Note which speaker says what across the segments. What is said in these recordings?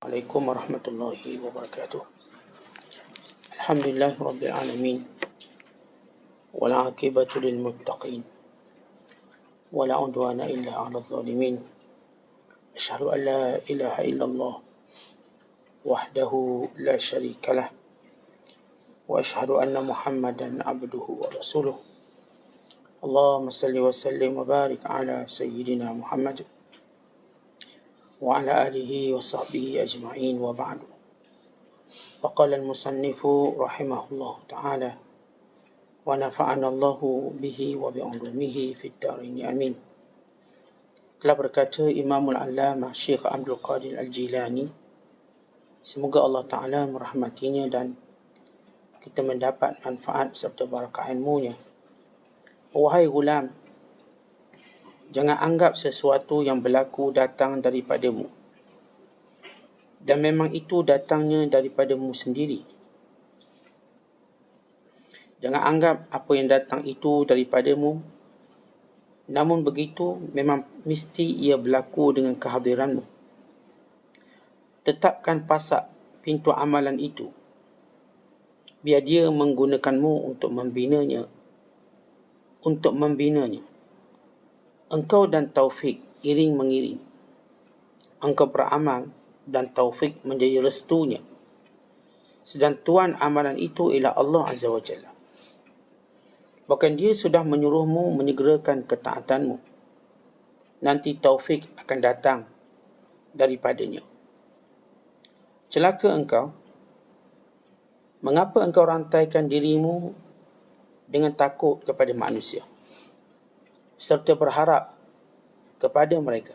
Speaker 1: Assalamualaikum warahmatullahi wabarakatuh. Alhamdulillah rabbil alamin. Wal 'aqibatu lil muttaqin. Wala 'udwana illa 'alal zalimin. Asyhadu an la ilaha illallah wahdahu la syarika lah. Wa asyhadu anna Muhammadan abduhu wa rasuluh. Allahumma salli wa sallim wa barik ala sayyidina Muhammad wa ala alihi wa sahbihi ajma'in wa ba'du. Faqala al-musannifu rahimahullah ta'ala wa nafa'ana Allahu bihi wa bi'ulumihi fid dharain amin. Telah berkata Imamul Allamah Syekh Abdul Qadir Al-Jilani, semoga Allah Ta'ala merahmatinya dan kita mendapat manfaat serta barakah ilmunya. Wahai gulam, jangan anggap sesuatu yang berlaku datang daripadamu, dan memang itu datangnya daripadamu sendiri. Jangan anggap apa yang datang itu daripadamu, namun begitu memang mesti ia berlaku dengan kehadiranmu. Tetapkan pasak pintu amalan itu, biar dia menggunakanmu untuk membinanya. Engkau dan taufik iring mengiring. Engkau beramal dan taufik menjadi restunya. Sedang tuan amalan itu ialah Allah Azza wa Jalla. Bahkan dia sudah menyuruhmu menyegerakan ketaatanmu. Nanti taufik akan datang daripadanya. Celaka engkau. Mengapa engkau rantaikan dirimu dengan takut kepada manusia, serta berharap kepada mereka?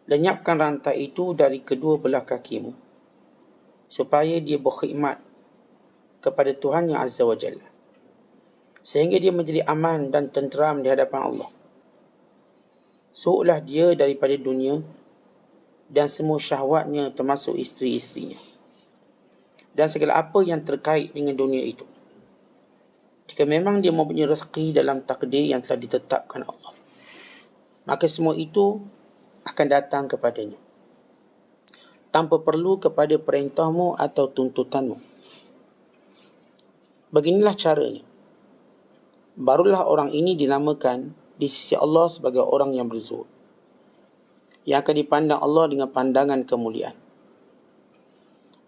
Speaker 1: Lenyapkan rantai itu dari kedua belah kakimu, supaya dia berkhidmat kepada Tuhan yang Azza wa Jalla, sehingga dia menjadi aman dan tenteram di hadapan Allah. Suuklah dia daripada dunia dan semua syahwatnya, termasuk isteri-isterinya dan segala apa yang terkait dengan dunia itu. Jika memang dia mempunyai rezeki dalam takdir yang telah ditetapkan Allah, maka semua itu akan datang kepadanya, tanpa perlu kepada perintahmu atau tuntutanmu. Beginilah caranya. Barulah orang ini dinamakan di sisi Allah sebagai orang yang berzuhud, yang akan dipandang Allah dengan pandangan kemuliaan.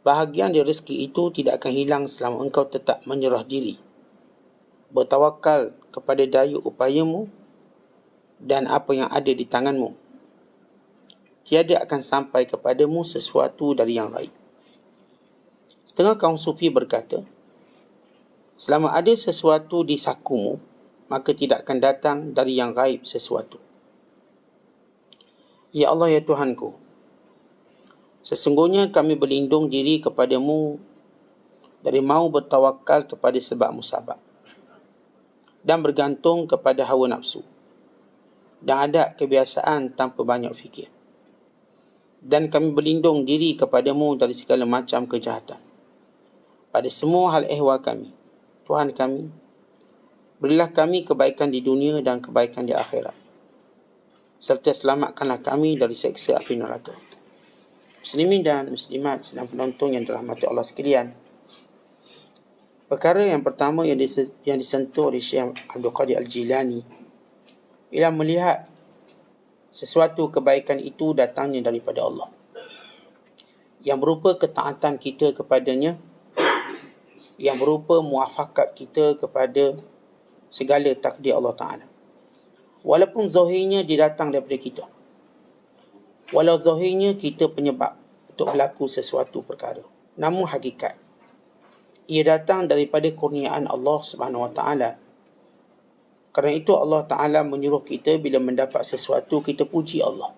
Speaker 1: Bahagian dari rezeki itu tidak akan hilang selama engkau tetap menyerah diri, bertawakal kepada daya upayamu dan apa yang ada di tanganmu. Tiada akan sampai kepadamu sesuatu dari yang gaib. Setengah kaum sufi berkata, selama ada sesuatu di sakumu, maka tidak akan datang dari yang gaib sesuatu. Ya Allah, ya Tuhanku, sesungguhnya kami berlindung diri kepadamu dari mau bertawakal kepada sebab musabab dan bergantung kepada hawa nafsu dan ada kebiasaan tanpa banyak fikir. Dan kami berlindung diri kepadamu dari segala macam kejahatan pada semua hal ehwal kami. Tuhan kami, berilah kami kebaikan di dunia dan kebaikan di akhirat, serta selamatkanlah kami dari seksa api neraka. Muslimin dan muslimat sedang penonton yang dirahmati Allah sekalian, perkara yang pertama yang disentuh oleh Syekh Abdul Qadir Al-Jilani ialah melihat sesuatu kebaikan itu datangnya daripada Allah, yang berupa ketaatan kita kepadanya, yang berupa muafakat kita kepada segala takdir Allah Ta'ala. Walaupun zahirnya dia datang daripada kita, walau zahirnya kita penyebab untuk berlaku sesuatu perkara, namun hakikat ia datang daripada kurniaan Allah Subhanahu Wa Ta'ala. Kerana itu Allah Ta'ala menyuruh kita bila mendapat sesuatu, kita puji Allah.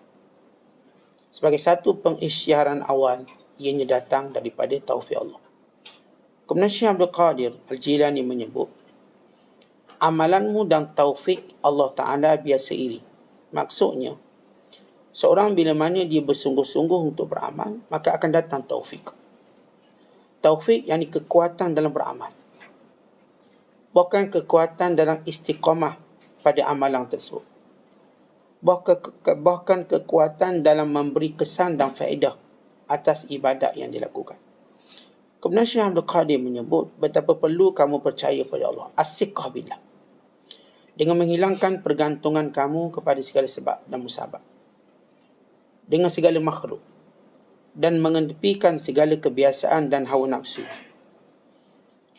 Speaker 1: Sebagai satu pengisytiharan awal, ianya datang daripada taufik Allah. Kemudian Syekh Abdul Qadir Al-Jilani menyebut, amalanmu dan taufik Allah Ta'ala biasa iri. Maksudnya, seorang bila mana dia bersungguh-sungguh untuk beramal, maka akan datang taufik. Taufik yakni kekuatan dalam beramal, bukan kekuatan dalam istiqamah pada amalan tersebut. Bahkan kekuatan dalam memberi kesan dan faedah atas ibadat yang dilakukan. Kemudian Syekh Abdul Qadir menyebut betapa perlu kamu percaya pada Allah. As-siqah billah. Dengan menghilangkan pergantungan kamu kepada segala sebab dan musabab. Dengan segala makhluk. Dan mengetepikan segala kebiasaan dan hawa nafsu.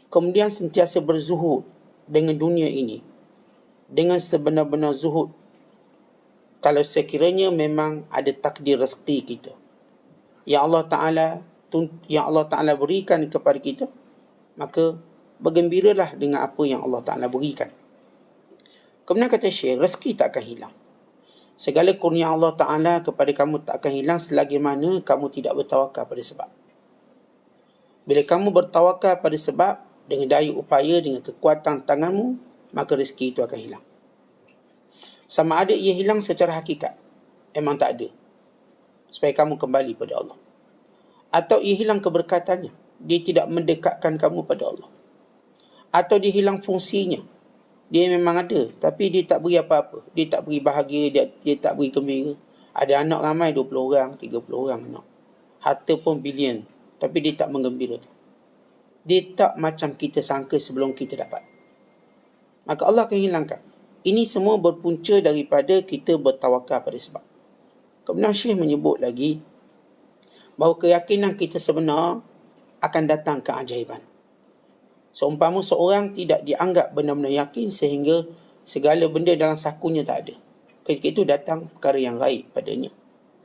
Speaker 1: Kemudian sentiasa berzuhud dengan dunia ini. Dengan sebenar-benar zuhud. Kalau sekiranya memang ada takdir rezeki kita. Yang Allah Ta'ala berikan kepada kita, maka bergembiralah dengan apa yang Allah Ta'ala berikan. Kemudian kata Syekh, rezeki tak akan hilang. Segala kurnia Allah Ta'ala kepada kamu tak akan hilang selagi mana kamu tidak bertawakal pada sebab. Bila kamu bertawakal pada sebab, dengan daya upaya, dengan kekuatan tanganmu, maka rezeki itu akan hilang. Sama ada ia hilang secara hakikat, memang tak ada, supaya kamu kembali pada Allah. Atau ia hilang keberkatannya, dia tidak mendekatkan kamu pada Allah. Atau dia hilang fungsinya, dia memang ada, tapi dia tak beri apa-apa. Dia tak beri bahagia, dia tak beri gembira. Ada anak ramai 20 orang, 30 orang anak. Harta pun bilion, tapi dia tak menggembirakan. Dia tak macam kita sangka sebelum kita dapat. Maka Allah akan hilangkan. Ini semua berpunca daripada kita bertawakal pada sebab. Kemudian Syekh menyebut lagi bahawa keyakinan kita sebenar akan datang keajaiban. Seumpama seorang tidak dianggap benar-benar yakin sehingga segala benda dalam sakunya tak ada. Ketika itu datang perkara yang gaib padanya,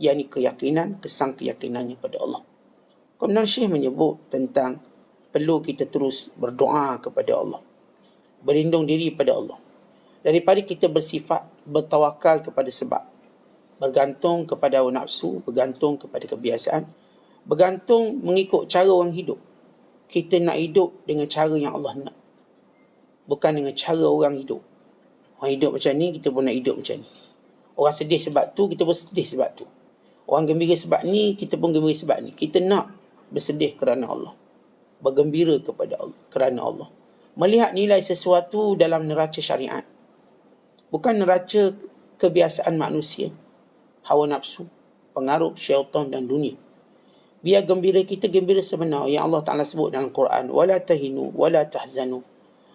Speaker 1: yakni keyakinan, kesan keyakinannya pada Allah. Kemudian Syekh menyebut tentang perlu kita terus berdoa kepada Allah, berlindung diri pada Allah, daripada kita bersifat bertawakal kepada sebab, bergantung kepada hawa nafsu, bergantung kepada kebiasaan, bergantung mengikut cara orang hidup. Kita nak hidup dengan cara yang Allah nak, bukan dengan cara orang hidup. Orang hidup macam ni, kita pun nak hidup macam ni. Orang sedih sebab tu, kita pun sedih sebab tu. Orang gembira sebab ni, kita pun gembira sebab ni. Kita nak bersedih kerana Allah, bergembira kepada Allah, kerana Allah. Melihat nilai sesuatu dalam neraca syariat, bukan neraca kebiasaan manusia, hawa nafsu, pengaruh syaitan dan dunia. Biar gembira kita gembira sebenar yang Allah Ta'ala sebut dalam Quran. وَلَا تَهِنُوا وَلَا تَحْزَنُوا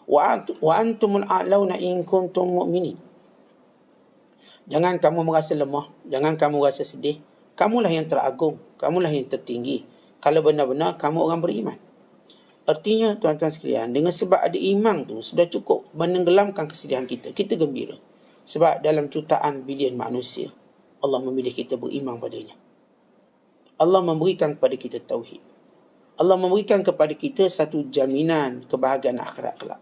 Speaker 1: وَأَنْتُمُ الْأَعْلَوْنَ إِن كُنْتُمْ مُؤْمِنِينَ. Jangan kamu merasa lemah, jangan kamu rasa sedih. Kamulah yang teragung, kamulah yang tertinggi kalau benar-benar kamu orang beriman. Artinya tuan-tuan sekalian, dengan sebab ada iman tu sudah cukup menenggelamkan kesedihan kita. Kita gembira sebab dalam jutaan bilion manusia Allah memilih kita beriman padanya. Allah memberikan kepada kita tauhid. Allah memberikan kepada kita satu jaminan kebahagiaan akhirat kelak.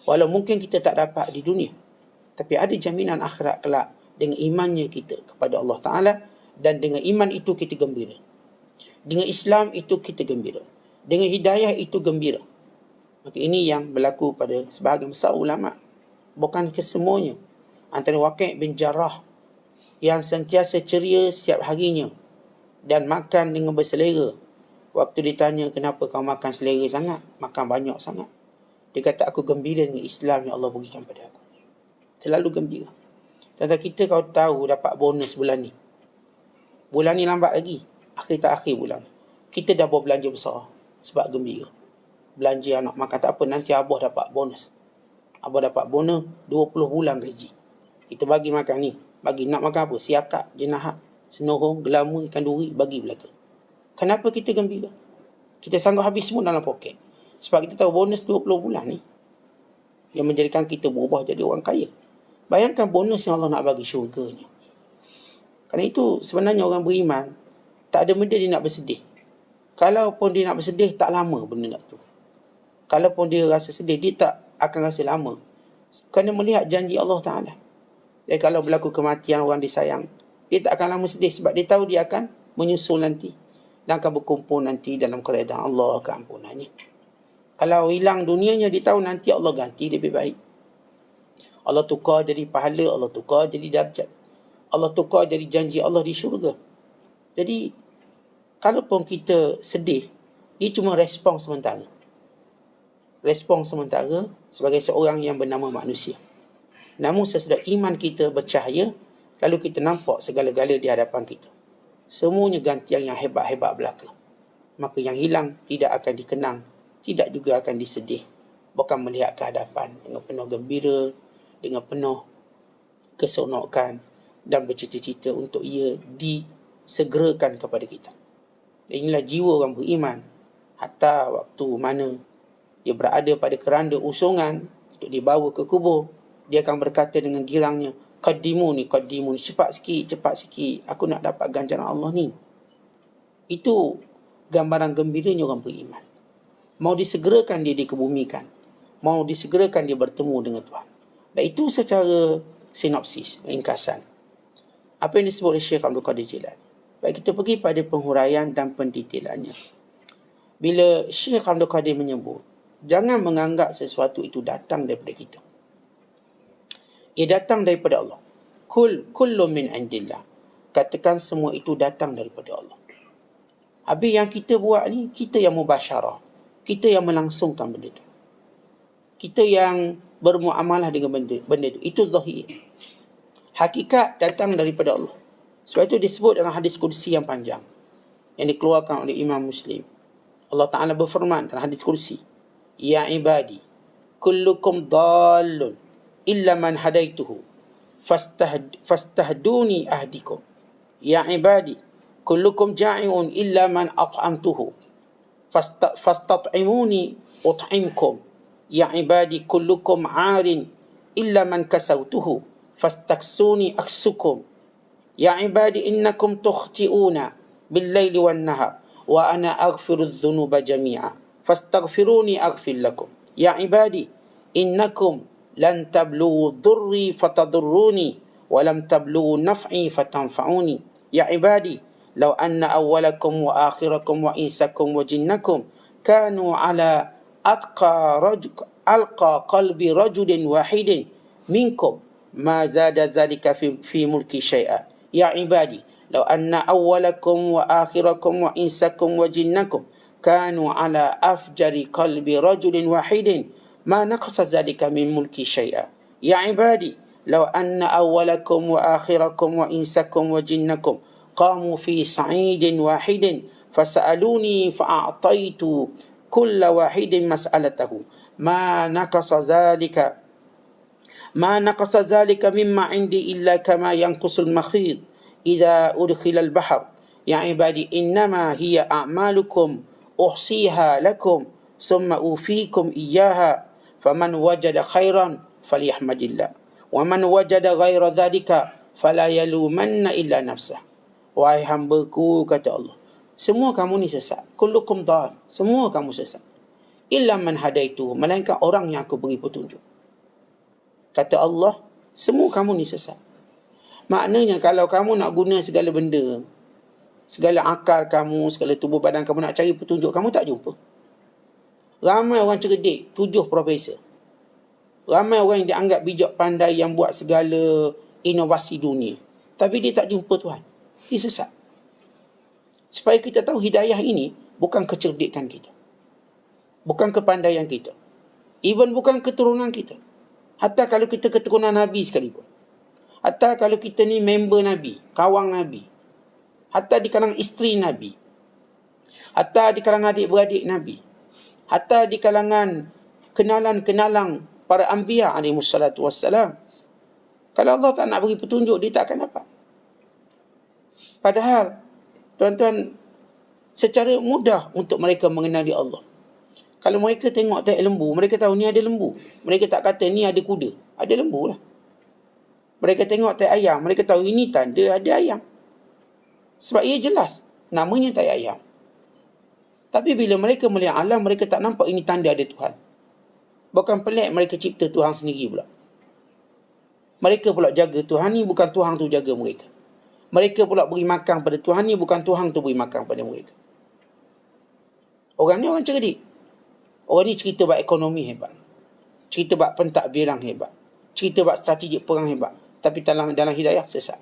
Speaker 1: Walau mungkin kita tak dapat di dunia, tapi ada jaminan akhirat kelak dengan imannya kita kepada Allah Ta'ala. Dan dengan iman itu kita gembira. Dengan Islam itu kita gembira. Dengan hidayah itu gembira. Maka ini yang berlaku pada sebahagian besar ulama'. Bukan kesemuanya. Antara Waqi' bin Jarrah yang sentiasa ceria setiap harinya dan makan dengan berselera. Waktu ditanya, kenapa kau makan selera sangat, makan banyak sangat? Dia kata, aku gembira dengan Islam yang Allah berikan pada aku. Terlalu gembira. Tentang kita kau tahu dapat bonus bulan ni. Bulan ni lambat lagi. Tak akhir bulan. Kita dah berbelanja besar sebab gembira. Belanja anak makan tak apa, nanti abah dapat bonus. Abah dapat bonus 20 bulan gaji. Kita bagi makan ni. Bagi nak makan apa? Siakap, jenahak, senohong, gelama, ikan duri, bagi belaka. Kenapa kita gembira? Kita sanggup habis semua dalam poket. Sebab kita tahu bonus 20 bulan ni yang menjadikan kita berubah jadi orang kaya. Bayangkan bonus yang Allah nak bagi syurganya. Kerana itu sebenarnya orang beriman tak ada benda dia nak bersedih. Kalaupun dia nak bersedih, tak lama benda nak tu. Kalaupun dia rasa sedih, dia tak akan rasa lama. Kerana melihat janji Allah Ta'ala. Jadi kalau berlaku kematian orang disayang, dia tak akan lama sedih sebab dia tahu dia akan menyusul nanti dan akan berkumpul nanti dalam keredaan Allah, keampunannya. Kalau hilang dunianya, dia tahu nanti Allah ganti lebih baik. Allah tukar jadi pahala, Allah tukar jadi darjat, Allah tukar jadi janji Allah di syurga. Jadi kalaupun kita sedih, dia cuma respon sementara. Respon sementara sebagai seorang yang bernama manusia. Namun sesudah iman kita bercahaya, lalu kita nampak segala-gala di hadapan kita. semuanya gantian yang hebat-hebat belaka. Maka yang hilang tidak akan dikenang, tidak juga akan disedih, bahkan melihat ke hadapan dengan penuh gembira, dengan penuh keseronokan dan bercita-cita untuk ia disegerakan kepada kita. Dan inilah jiwa orang beriman. Hatta waktu mana dia berada pada keranda usungan untuk dibawa ke kubur, dia akan berkata dengan girangnya, qaddimuni, cepat sikit, aku nak dapat ganjaran Allah ni. Itu gambaran gembiranya orang beriman. Mau disegerakan dia dikebumikan, mau disegerakan dia bertemu dengan Tuhan. Dan itu secara sinopsis, ringkasan apa yang disebut oleh Syekh Abdul Qadir Jilani. Baik, kita pergi pada penghuraian dan pendetailannya. Bila Syekh Abdul Qadir menyebut, jangan menganggap sesuatu itu datang daripada kita. Ia datang daripada Allah. Kullu min indillah. Katakan semua itu datang daripada Allah. Habis yang kita buat ni, kita yang mubasyarah. Kita yang melangsungkan benda itu. Kita yang bermuamalah dengan benda itu. Itu zahir. Hakikat datang daripada Allah. Sebab itu disebut dalam hadis kursi yang panjang yang dikeluarkan oleh Imam Muslim. Allah Ta'ala berfirman dalam hadis kursi, Ya ibadi, kullukum dallun illa man hadaituhu fastahduni ahdikum. Ya ibadi, kullukum ja'i'un illa man at'amtuhu fastat'imuni ut'imkum. Ya ibadi, kullukum 'arin illa man kasautuhu fastaksuni aksukum. Ya ibadi, innakum tukhti'una bil-laili wan-nahar wa ana aghfiru adh-dhunuba jami'a fastaghfiruni aghfir lakum. Ya ibadi, innakum lan tablughu dhurri fatadurruni wa lam tablughu naf'i fatanfa'uni. Ya ibadi, law anna awwalakum wa akhirakum wa insakum wa jinnakum kanu ala alqa qalbi rajulin wahidin minkum ma zada zalika fi mulki syai'a. Ya ibadi, law anna awwalakum wa akhirakum wa insakum wa jinnakum kanu ala afjari qalbi rajulin wahidin ma naqasa zalika min mulki syai'a. Ya ibadi, law anna awwalakum wa akhirakum wa insakum wa jinnakum qamu fi sa'idin wahidin fasa'aluni fa'a'taitu kulla wahidin mas'alatahu ma naqasa zalika mimma indi illa kama yanqusul makhid idza udkhila al-bahr. Ya ibadi, innama hiya a'malukum uhsiha lakum summa ufikum iyyaha faman wajada khairan falyahmadillah wa man wajada ghaira dhalika fala yalumanna illa nafsah. Wahai hamba-Ku, kata Allah, semua kamu ni sesat. Kullukum dhal, semua kamu sesat. Illa man hadaitu, melainkan orang yang aku beri petunjuk. Kata Allah, semua kamu ni sesat. Maknanya kalau kamu nak guna segala benda, segala akal kamu, segala tubuh badan kamu nak cari petunjuk, kamu tak jumpa. Ramai orang cerdik, 7 profesor. Ramai orang yang dianggap bijak pandai yang buat segala inovasi dunia. Tapi dia tak jumpa Tuhan. Dia sesat. Supaya kita tahu hidayah ini bukan kecerdikan kita. Bukan kepandaian kita. Even bukan keturunan kita. Hatta kalau kita keturunan Nabi sekalipun. Hatta kalau kita ni member Nabi, kawan Nabi. Hatta di kalangan isteri Nabi. Hatta di kalangan adik-beradik Nabi. Hatta di kalangan kenalan-kenalan para anbiya alaihi wassalatu wassalam. Kalau Allah tak nak beri petunjuk, dia tak akan dapat. Padahal, tuan-tuan, secara mudah untuk mereka mengenali Allah. Kalau mereka tengok tak lembu, mereka tahu ni ada lembu. Mereka tak kata ni ada kuda. Ada lembu lah. Mereka tengok tak ayam, mereka tahu ini tanda ada ayam. Sebab ia jelas, namanya tak ayam. Tapi bila mereka melihat alam, mereka tak nampak ini tanda ada Tuhan. Bukan pelik mereka cipta Tuhan sendiri pula. Mereka pula jaga Tuhan ni, bukan Tuhan tu jaga mereka. Mereka pula beri makan pada Tuhan ni, bukan Tuhan tu beri makan pada mereka. Orang ni orang cerdik. Orang ni cerita bab ekonomi hebat. Cerita bab pentadbiran hebat. Cerita bab strategi perang hebat. Tapi dalam hidayah sesat.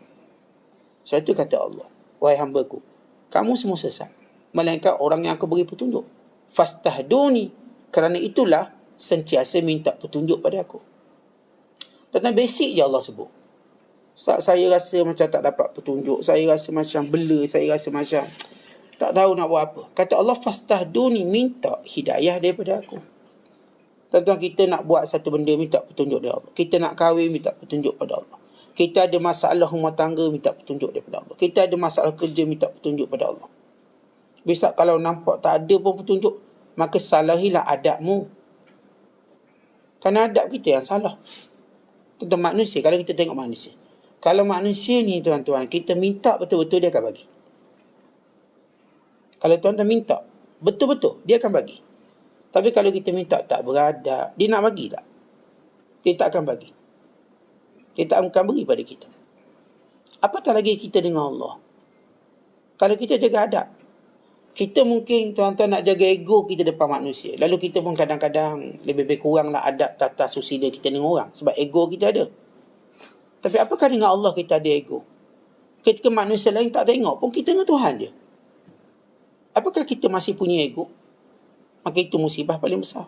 Speaker 1: Sebab itu kata Allah, wahai hamba-Ku, kamu semua sesat. Melainkan orang yang aku beri petunjuk. Fastahduni. Kerana itulah sentiasa minta petunjuk pada aku. Tentang basic je Allah sebut. Saya rasa macam tak dapat petunjuk. Saya rasa macam bela. Saya rasa macam tak tahu nak buat apa. Kata Allah, fastahduni, minta hidayah daripada aku. Tuan-tuan, kita nak buat satu benda, minta petunjuk dari Allah. Kita nak kahwin, minta petunjuk pada Allah. Kita ada masalah rumah tangga, minta petunjuk daripada Allah. Kita ada masalah kerja, minta petunjuk pada Allah. Bisa kalau nampak tak ada pun petunjuk, maka salahilah adabmu. Kerana adab kita yang salah. Tentang manusia, kalau kita tengok manusia. Kalau manusia ni tuan-tuan, kita minta betul-betul, dia akan bagi. Kalau tuan-tuan minta betul-betul, dia akan bagi. Tapi kalau kita minta tak beradab, dia nak bagi tak? Dia tak akan bagi. Dia tak akan beri pada kita. Apatah lagi kita dengan Allah. Kalau kita jaga adab, kita mungkin tuan-tuan nak jaga ego kita depan manusia. Lalu kita pun kadang-kadang lebih kuranglah adab tata susila kita dengan orang. Sebab ego kita ada. Tapi apakah dengan Allah kita ada ego? Ketika manusia lain tak tengok pun kita dengan Tuhan je. Apakah kita masih punya ego? Maka itu musibah paling besar.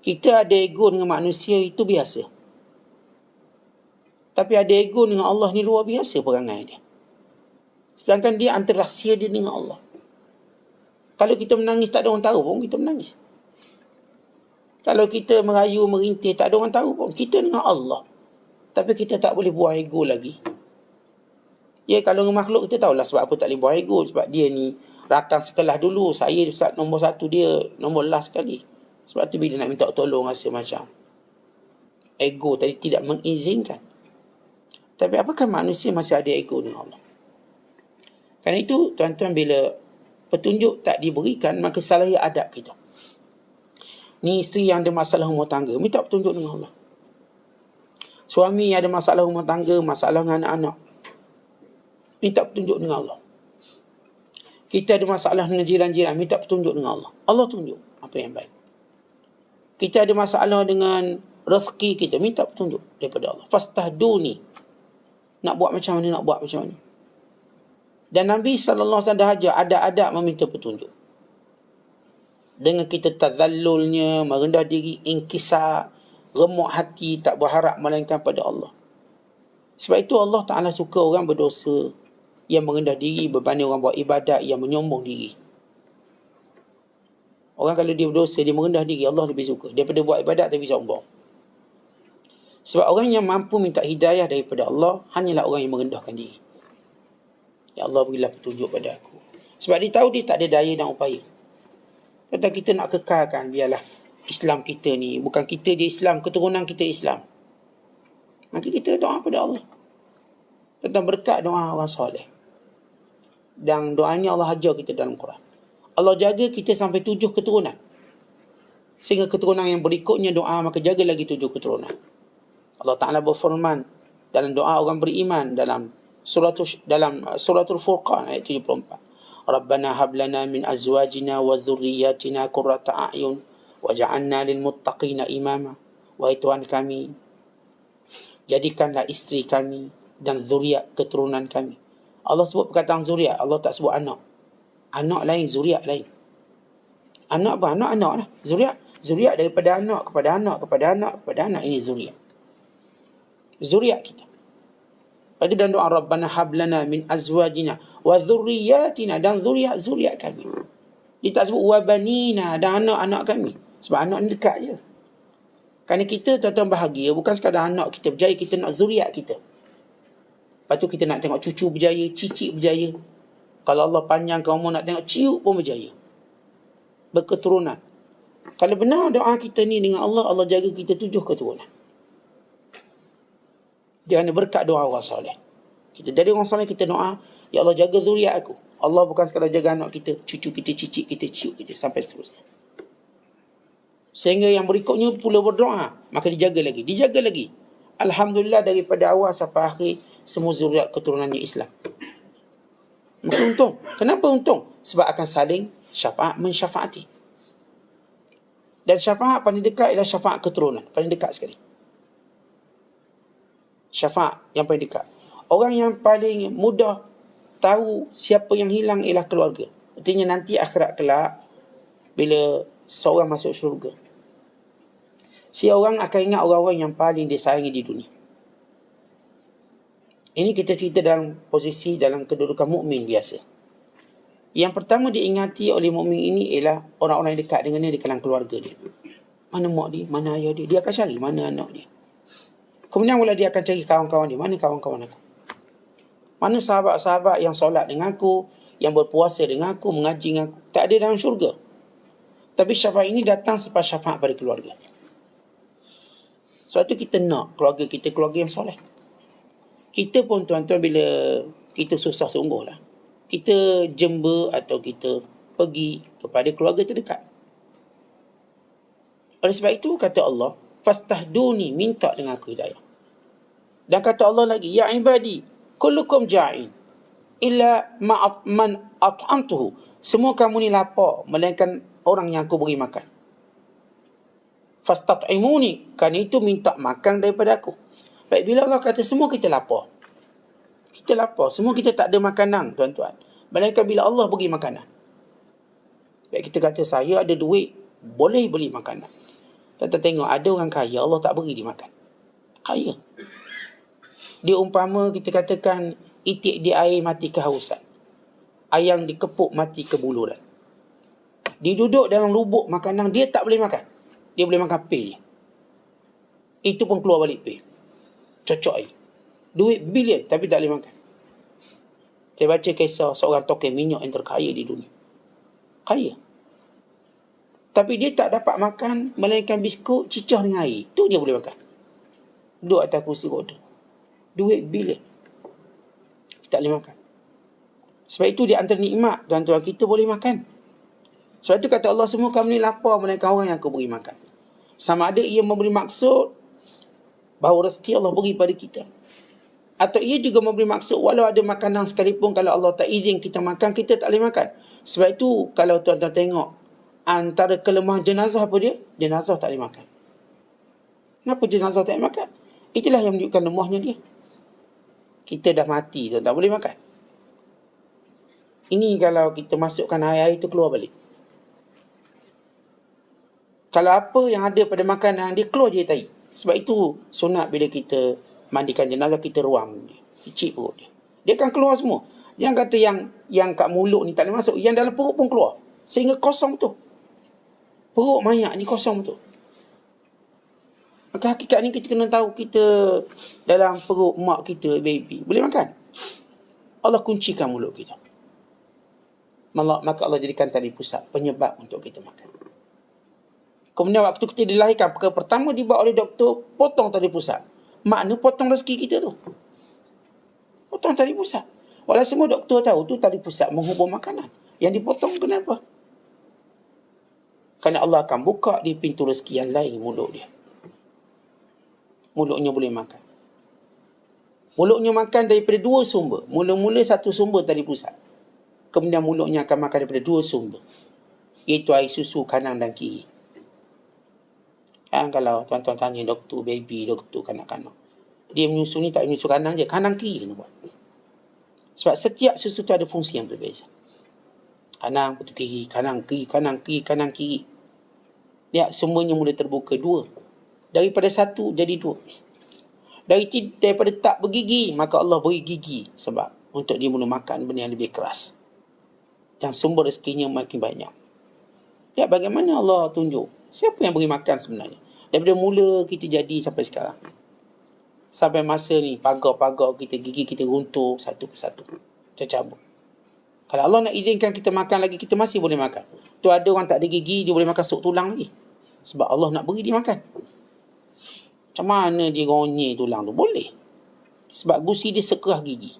Speaker 1: Kita ada ego dengan manusia itu biasa. Tapi ada ego dengan Allah ni luar biasa perangai dia. Sedangkan dia antara rahsia dia dengan Allah. Kalau kita menangis tak ada orang tahu pun kita menangis. Kalau kita merayu, merintih tak ada orang tahu pun kita dengan Allah. Tapi kita tak boleh buang ego lagi. Ya, kalau dengan makhluk kita tahulah sebab apa tak boleh buang ego. Sebab dia ni rakan sekelas dulu. Saya nombor 1, dia nombor last sekali. Sebab tu bila nak minta tolong rasa macam ego tadi tidak mengizinkan. Tapi apakah manusia masih ada ego dengan Allah? Kerana itu tuan-tuan, bila petunjuk tak diberikan, maka salahi adab kita. Ni isteri yang ada masalah rumah tangga, minta petunjuk dengan Allah. Suami yang ada masalah rumah tangga, masalah dengan anak-anak, minta petunjuk dengan Allah. Kita ada masalah dengan jiran-jiran, minta petunjuk dengan Allah. Allah tunjuk apa yang baik. Kita ada masalah dengan rezeki kita, minta petunjuk daripada Allah. Fastahduni. Nak buat macam mana, nak buat macam mana. Dan Nabi SAW dah ajar ada adab meminta petunjuk. Dengan kita tazallulnya, merendah diri, inkisar, remuk hati, tak berharap melainkan pada Allah. Sebab itu Allah Ta'ala suka orang berdosa yang merendah diri berbanding orang buat ibadat yang menyombong diri. Orang kalau dia berdosa, dia merendah diri, Allah lebih suka daripada buat ibadat tapi sombong. Sebab orang yang mampu minta hidayah daripada Allah hanyalah orang yang merendahkan diri. Ya Allah, berilah petunjuk pada aku. Sebab dia tahu dia tak ada daya dan upaya. Kata kita nak kekalkan, biarlah Islam kita ni, bukan kita je Islam, keturunan kita Islam. Maka kita doa pada Allah tentang berkat doa orang soleh. Dan doa ni Allah ajar kita dalam Quran. Allah jaga kita sampai 7 keturunan. Sehingga keturunan yang berikutnya doa, maka jaga lagi 7 keturunan. Allah Ta'ala berfirman dalam doa orang beriman dalam suratul Furqan ayat 74. Rabbana hablana min azwajina wa dhurriyyatina qurrata a'yun waj'alna lil muttaqina imama. Wahai Tuhan kami, jadikanlah isteri kami dan zuriat keturunan kami. Allah sebut perkataan zuriat, Allah tak sebut anak. Anak lain, zuriat lain. Anak apa? Anak lah. Zuriat daripada anak kepada anak kepada anak kepada anak, ini zuriat. Zuriat kita. Lepas itu dalam doa Rabbana hablana min azwajina wa dhurriyyatina, dan zuriat kami. Dia tak sebut wa banina, dan anak-anak kami. Sebab anak ni dekat je. Kerana kita tuan-tuan bahagia bukan sekadar anak kita berjaya, kita nak zuriat kita. Lepas tu kita nak tengok cucu berjaya, cicit berjaya. Kalau Allah panjangkan umur, nak tengok ciuk pun berjaya. Berketurunan. Kalau benar doa kita ni dengan Allah, Allah jaga kita 7 keturunan. Dia hanya berkat doa orang soleh. Kita jadi orang soleh, kita doa, ya Allah jaga zuriat aku. Allah bukan sekadar jaga anak kita, cucu kita, cicit kita, ciuk kita, sampai seterusnya. Sehingga yang berikutnya pula berdoa, maka dijaga lagi. Alhamdulillah, daripada awal sampai akhir semua zuriat keturunannya Islam. Maka untung. Kenapa untung? Sebab akan saling syafaat mensyafaati. Dan syafaat paling dekat ialah syafaat keturunan, paling dekat sekali. Syafaat yang paling dekat. Orang yang paling mudah tahu siapa yang hilang ialah keluarga. Artinya nanti akhirat kelak, bila seorang masuk syurga, si orang akan ingat orang-orang yang paling disayangi di dunia. Ini kita cerita dalam posisi dalam kedudukan mukmin biasa. Yang pertama diingati oleh mukmin ini ialah orang-orang yang dekat dengan dia di kalangan keluarga dia. Mana mak dia, mana ayah dia, dia akan cari mana anak dia. Kemudian mula dia akan cari kawan-kawan dia, mana kawan-kawan aku. Mana sahabat-sahabat yang solat dengan aku, yang berpuasa dengan aku, mengaji dengan aku. Tak ada dalam syurga. Tapi syafaat ini datang selepas syafaat pada keluarga. Sebab tu kita nak keluarga kita keluarga yang soleh. Kita pun tuan-tuan bila kita susah sungguh lah, kita jember atau kita pergi kepada keluarga terdekat. Oleh sebab itu kata Allah, fastahduni, minta dengan aku hidayah. Dan kata Allah lagi, ya ibadi kullukum ja'in illa man at'amtuhu. Semua kamu ni lapar melainkan orang yang aku beri makan. Fastat'imuni, kerana itu minta makan daripada aku. Baik, bila Allah kata semua kita lapar. Kita lapar, semua kita tak ada makanan tuan-tuan. Melainkan bila Allah beri makanan. Baik, kita kata saya ada duit, boleh beli makanan. Tuan-tuan tengok, ada orang kaya, Allah tak beri dia makan. Kaya. Dia umpama kita katakan itik di air mati kehausan. Ayam dikepuk mati kebuluran. Dia duduk dalam lubuk makanan, dia tak boleh makan. Dia boleh makan pay je. Itu pun keluar balik pay. Cocok air. Duit bilion tapi tak boleh makan. Saya baca kisah seorang token minyak yang terkaya di dunia. Kaya. Tapi dia tak dapat makan melainkan biskut cicah dengan air. Itu dia boleh makan. Duduk atas kursi roda. Duit bilion. Tak boleh makan. Sebab itu di antara nikmat tuan-tuan kita boleh makan. Sebab itu kata Allah, semua kamu ni lapar melainkan orang yang aku beri makan. Sama ada ia memberi maksud bahawa rezeki Allah beri pada kita, atau ia juga memberi maksud walau ada makanan sekalipun, kalau Allah tak izin kita makan, kita tak boleh makan. Sebab itu kalau tuan-tuan tengok antara kelemahan jenazah apa dia? Jenazah tak boleh makan. Kenapa jenazah tak boleh makan? Itulah yang menunjukkan lemahnya dia. Kita dah mati, tuan tak boleh makan. Ini kalau kita masukkan air-air itu keluar balik. Kalau apa yang ada pada makanan, dia keluar je tai. Sebab itu sunat bila kita mandikan jenazah, kita ruang dia, icip perut dia. Dia akan keluar semua. Jangan kata yang kat mulut ni tak boleh masuk, yang dalam perut pun keluar. Sehingga kosong tu. Perut mayat ni kosong tu. Maka hakikat ni kita kena tahu, kita dalam perut mak kita, baby, boleh makan. Allah kuncikan mulut kita. Maka Allah jadikan tali pusat, penyebab untuk kita makan. Kemudian waktu kita dilahirkan, perkara pertama dibuat oleh doktor, potong tali pusat. Makna potong rezeki kita tu. Potong tali pusat. Walau semua doktor tahu tu tali pusat menghubung makanan. Yang dipotong kenapa? Kerana Allah akan buka di pintu rezeki yang lain mulut dia. Mulutnya boleh makan. Mulutnya makan daripada dua sumber. Mula-mula satu sumber tali pusat. Kemudian mulutnya akan makan daripada dua sumber. Iaitu air susu kanan dan kiri. Kalau tuan-tuan tanya doktor baby, doktor kanak-kanak, dia menyusu ni tak menyusu kanan je, kanan kiri kena buat. Sebab setiap susu tu ada fungsi yang berbeza. Kanan, betul kiri, kanan, kiri, kanan, kiri, kanan, kiri. Dia semuanya mula terbuka dua. Daripada satu jadi dua. Daripada tak bergigi, maka Allah beri gigi. Sebab untuk dia mula makan benda yang lebih keras. Dan sumber rezekinya makin banyak. Lihat bagaimana Allah tunjuk. Siapa yang beri makan sebenarnya? Daripada mula kita jadi sampai sekarang. Sampai masa ni, pagar-pagar kita, gigi kita runtuh satu persatu. Tercabut. Kalau Allah nak izinkan kita makan lagi, kita masih boleh makan. Tu ada orang tak ada gigi, dia boleh makan sup tulang lagi. Sebab Allah nak beri dia makan. Macam mana dia ronyeh tulang tu? Boleh. Sebab gusi dia sekerah gigi.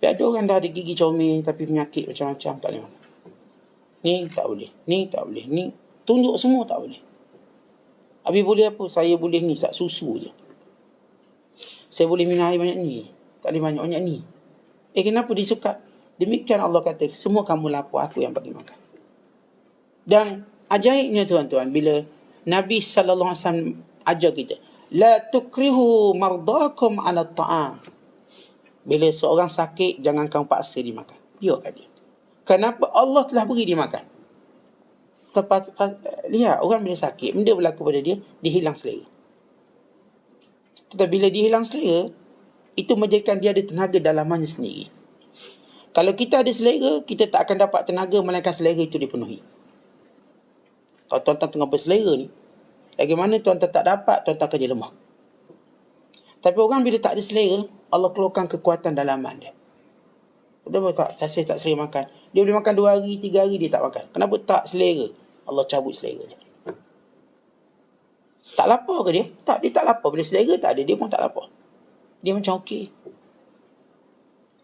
Speaker 1: Tapi ada orang dah ada gigi comel, tapi penyakit macam-macam, tak boleh makan. Ni tak boleh, ni tak boleh, ni tunjuk semua tak boleh. Habis boleh apa? Saya boleh ni, tak susu je. Saya boleh minum air banyak ni, tak boleh banyak-banyak ni. Kenapa disukat? Demikian Allah kata, semua kamu lapar, aku yang bagi makan. Dan ajaibnya tuan-tuan, bila Nabi SAW ajar kita, la tukrihu mardakum ala ta'am. Bila seorang sakit, jangan kamu paksa dia makan. Biarkan dia. Kenapa? Allah telah beri dia makan. Lihat, orang bila sakit, benda berlaku pada dia, dia hilang selera. Tetapi bila dia hilang selera, itu menjadikan dia ada tenaga dalamannya sendiri. Kalau kita ada selera, kita tak akan dapat tenaga melainkan selera itu dipenuhi. Kalau tuan-tuan tengah berselera ni, bagaimana tuan-tuan tak dapat, tuan-tuan akan jadi lemah. Tapi orang bila tak ada selera, Allah keluarkan kekuatan dalaman dia. Betul tak? Saya tak selera makan. Dia boleh makan 2 hari, 3 hari dia tak makan. Kenapa tak selera? Allah cabut selera dia. Tak lapar ke dia? Tak, dia tak lapar. Bila selera tak ada, dia pun tak lapar. Dia macam okey.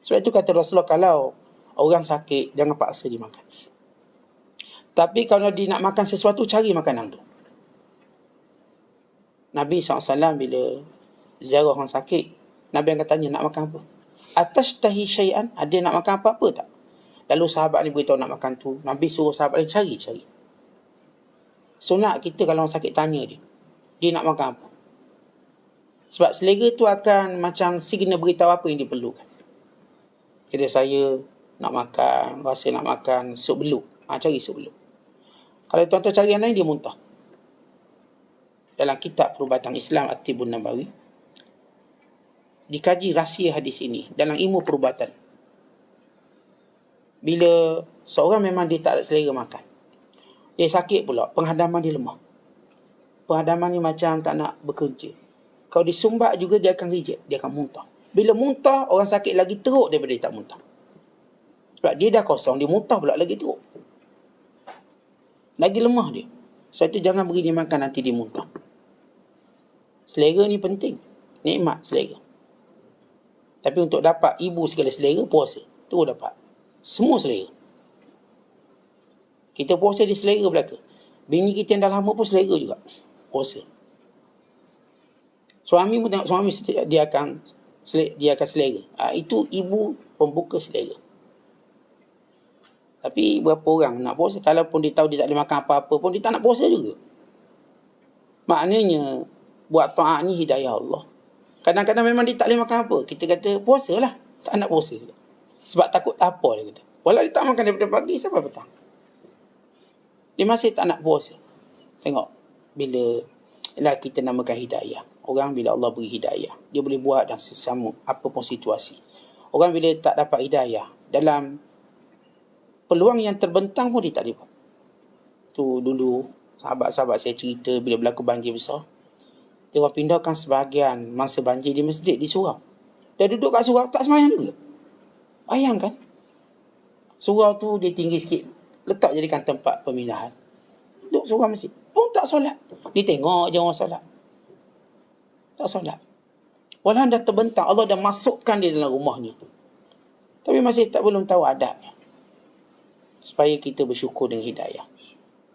Speaker 1: Sebab itu kata Rasulullah, kalau orang sakit, jangan paksa dia makan. Tapi kalau dia nak makan sesuatu, cari makanan tu. Nabi SAW bila ziarah orang sakit, Nabi akan tanya, nak makan apa? Atashtahi syai'an? Ada nak makan apa-apa tak? Lalu sahabat ni beritahu nak makan tu. Nabi suruh sahabat ni cari. Sunat kita kalau orang sakit tanya dia nak makan apa? Sebab selera tu akan macam signal beritahu apa yang dia perlukan. Kira saya nak makan, rasa nak makan sup belut. Cari sup belut. Kalau tuan-tuan cari yang lain, dia muntah. Dalam kitab Perubatan Islam At-Tibbun Nabawi, dikaji rahsia hadis ini dalam ilmu perubatan. Bila seorang memang dia tak ada selera makan, dia sakit pula, penghadaman dia lemah. Penghadaman ni macam tak nak bekerja. Kalau disumbat juga dia akan reject, dia akan muntah. Bila muntah, orang sakit lagi teruk daripada dia tak muntah. Sebab dia dah kosong, dia muntah pula lagi teruk. Lagi lemah dia. Sebab itu jangan beri dia makan, nanti dia muntah. Selera ni penting. Nikmat selera. Tapi untuk dapat ibu segala selera, puasa. Tu dapat. Semua selera. Kita puasa di selera belaka. Bini kita yang dah lama pun selera juga. Puasa. Suami pun tengok suami, dia akan selera. Itu ibu pembuka selera. Tapi berapa orang nak puasa? Kalaupun dia tahu dia tak boleh makan apa-apa pun, dia tak nak puasa juga. Maknanya, buat ta'at ni hidayah Allah. Kadang-kadang memang dia tak boleh makan apa. Kita kata, puasalah. Tak nak puasa. Sebab takut tak apa, dia kata. Walau dia tak makan daripada pagi, sampai petang. Dia masih tak nak puasa. Tengok. Bila kita namakan hidayah. Orang bila Allah beri hidayah, dia boleh buat dan sesama apa pun situasi. Orang bila tak dapat hidayah, dalam peluang yang terbentang pun dia tak dapat. Tu dulu sahabat-sahabat saya cerita bila berlaku banjir besar, dia orang pindahkan sebahagian masa banjir di masjid di surau. Dia duduk kat surau tak sembahyang juga. Bayangkan. Surau tu dia tinggi sikit, letak jadikan tempat pemindahan. Duduk surau masjid pun tak solat. Dia tengok je orang solat. Tak solat. Walau dah terbentang, Allah dah masukkan dia dalam rumahnya. Tapi masih tak belum tahu adabnya. Supaya kita bersyukur dengan hidayah.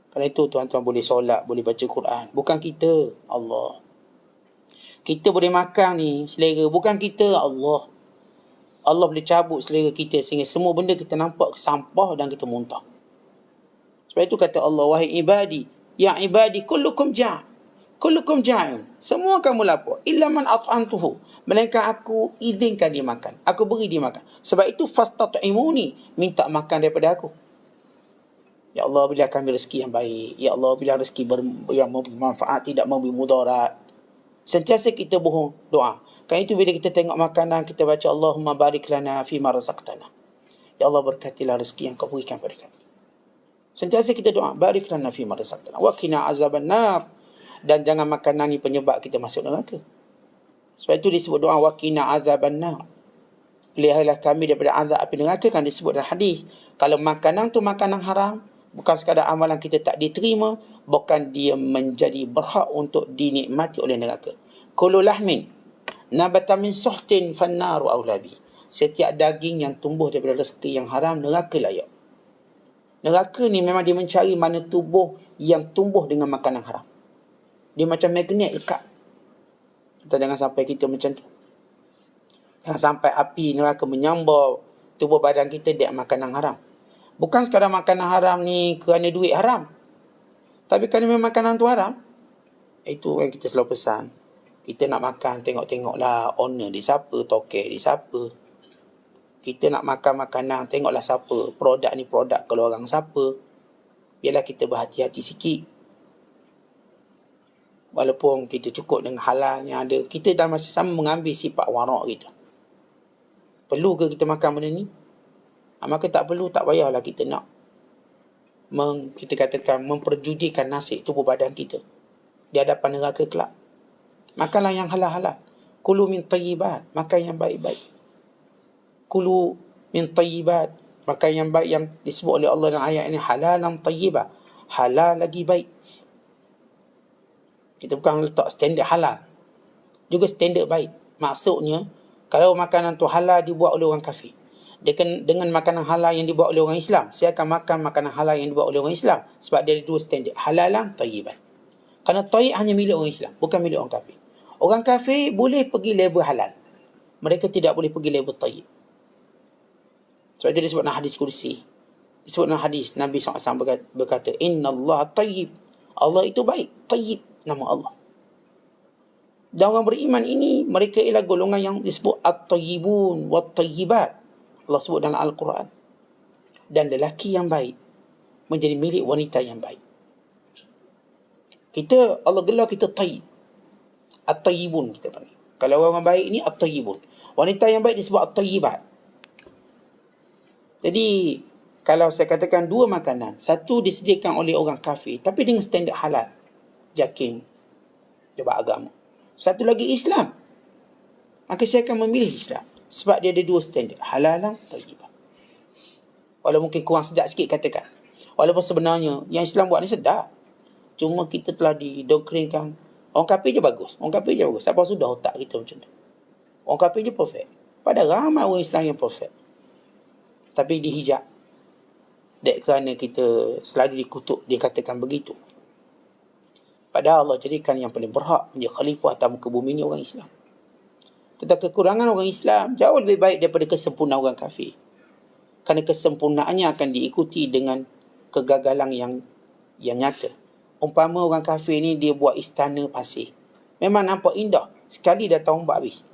Speaker 1: Kerana itu tuan-tuan boleh solat, boleh baca Quran. Bukan kita, Allah. Kita boleh makan ni, selera. Bukan kita, Allah. Allah boleh cabut selera kita sehingga semua benda kita nampak sampah dan kita muntah. Sebab itu kata Allah, wahai ibadi, ya ibadi kullukum kullukum ja'un. Semua kamu lapar. Illa man at'amtuhu. Melainkan aku izinkan dia makan. Aku beri dia makan. Sebab itu fastat'imuni. Minta makan daripada aku. Ya Allah, bila kami rezeki yang baik. Ya Allah, bila rezeki yang bermanfaat, tidak memberi mudarat. Sentiasa kita bohong doa. Kan itu bila kita tengok makanan, kita baca Allahumma barik lana fima razaqtana. Ya Allah, berkatilah rezeki yang kau berikan pada kami. Sentiasa kita doa, barik lana fima razaqtana. Wa qina azaban nar. Dan jangan makanan ni penyebab kita masuk neraka. Sebab itu disebut doa wa qina azaban nar. Peliharalah kami daripada azab api neraka, kan disebut dalam hadis. Kalau makanan tu makanan haram, bukan sekadar amalan kita tak diterima, bukan dia menjadi berhak untuk dinikmati oleh neraka. Kullu lahmin nabata min suhtin fannaru aulabi. Setiap daging yang tumbuh daripada rezeki yang haram, neraka layak. Neraka ni memang dia mencari mana tubuh yang tumbuh dengan makanan haram. Dia macam magnet lekat. Kita jangan sampai kita macam tu. Jangan sampai api neraka menyambar tubuh badan kita dengan makanan haram. Bukan sekadar makanan haram ni kerana duit haram. Tapi kerana memang makanan tu haram. Itu yang kita selalu pesan. Kita nak makan, tengok-tengoklah owner dia siapa, tokek dia siapa. Kita nak makan makanan, tengoklah siapa. Produk ni produk keluaran siapa. Biarlah kita berhati-hati sikit. Walaupun kita cukup dengan halal yang ada, kita dah masih sama mengambil sifat warak kita. Perlu ke kita makan benda ni? Maka tak perlu, tak payahlah kita nak kita katakan memperjudikan nasib tubuh badan kita di hadapan neraka kelak. Makanlah yang halal-halal. Kulu min tayyibat, makan yang baik-baik. Kulu min tayyibat, makan yang baik yang disebut oleh Allah dalam ayat ini, halalan tayyibah, halal lagi baik. Kita bukan letak standard halal, juga standard baik. Maksudnya, kalau makanan tu halal dibuat oleh orang kafir, dengan makanan halal yang dibuat oleh orang Islam, saya akan makan makanan halal yang dibuat oleh orang Islam. Sebab dia ada dua standard, halalan, tayyiban. Kerana tayyib hanya milik orang Islam, bukan milik orang kafir. Orang kafir boleh pergi label halal, mereka tidak boleh pergi label tayyib. Sebab itu disebut dalam hadis kursi, disebut dalam hadis Nabi SAW berkata, Inna Allah tayyib, Allah itu baik, tayyib, nama Allah. Dan orang beriman ini, mereka ialah golongan yang disebut at-tayyibun wat-tayyibat. Allah sebut dalam Al-Quran. Dan lelaki yang baik menjadi milik wanita yang baik. Kita, Allah gelar kita tayyib, at-tayyibun kita panggil. Kalau orang baik ini at-tayyibun. Wanita yang baik disebut at-tayyibat. Jadi, kalau saya katakan dua makanan, satu disediakan oleh orang kafir, tapi dengan standard halal, jakim, sebab agama. Satu lagi Islam, maka saya akan memilih Islam. Sebab dia ada dua standard, halalan, tayyibah. Walau mungkin kurang sedap sikit katakan. Walaupun sebenarnya, yang Islam buat ni sedap. Cuma kita telah didoktrinkan, orang kafir je bagus, orang kafir je bagus. Siapa sudah otak kita macam tu. Orang kafir je perfect. Padahal ramai orang Islam yang perfect, tapi dihijab. Dek kerana kita selalu dikutuk, dia katakan begitu. Padahal Allah jadikan yang paling berhak menjadi khalifah atas muka bumi ni orang Islam. Tetapi kekurangan orang Islam jauh lebih baik daripada kesempurnaan orang kafir. Kerana kesempurnaannya akan diikuti dengan kegagalan yang nyata. Umpama orang kafir ni dia buat istana pasir, memang nampak indah, sekali dah ombak habis.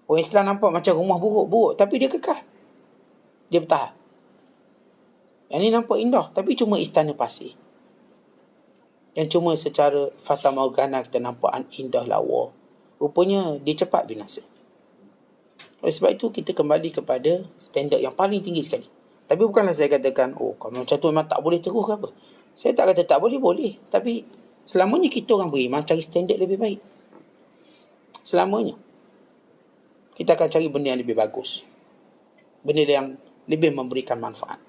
Speaker 1: Orang Islam nampak macam rumah buruk-buruk, tapi dia kekal, dia bertahan. Yang ni nampak indah, tapi cuma istana pasir, yang cuma secara fata morgana kita nampak indah lawa, rupanya dia cepat binasa. Oleh sebab itu kita kembali kepada standard yang paling tinggi sekali. Tapi bukanlah saya katakan, oh kalau macam tu memang tak boleh terus ke apa. Saya tak kata tak boleh, boleh. Tapi selamanya kita orang beriman cari standard lebih baik. Selamanya kita akan cari benda yang lebih bagus, benda yang lebih memberikan manfaat.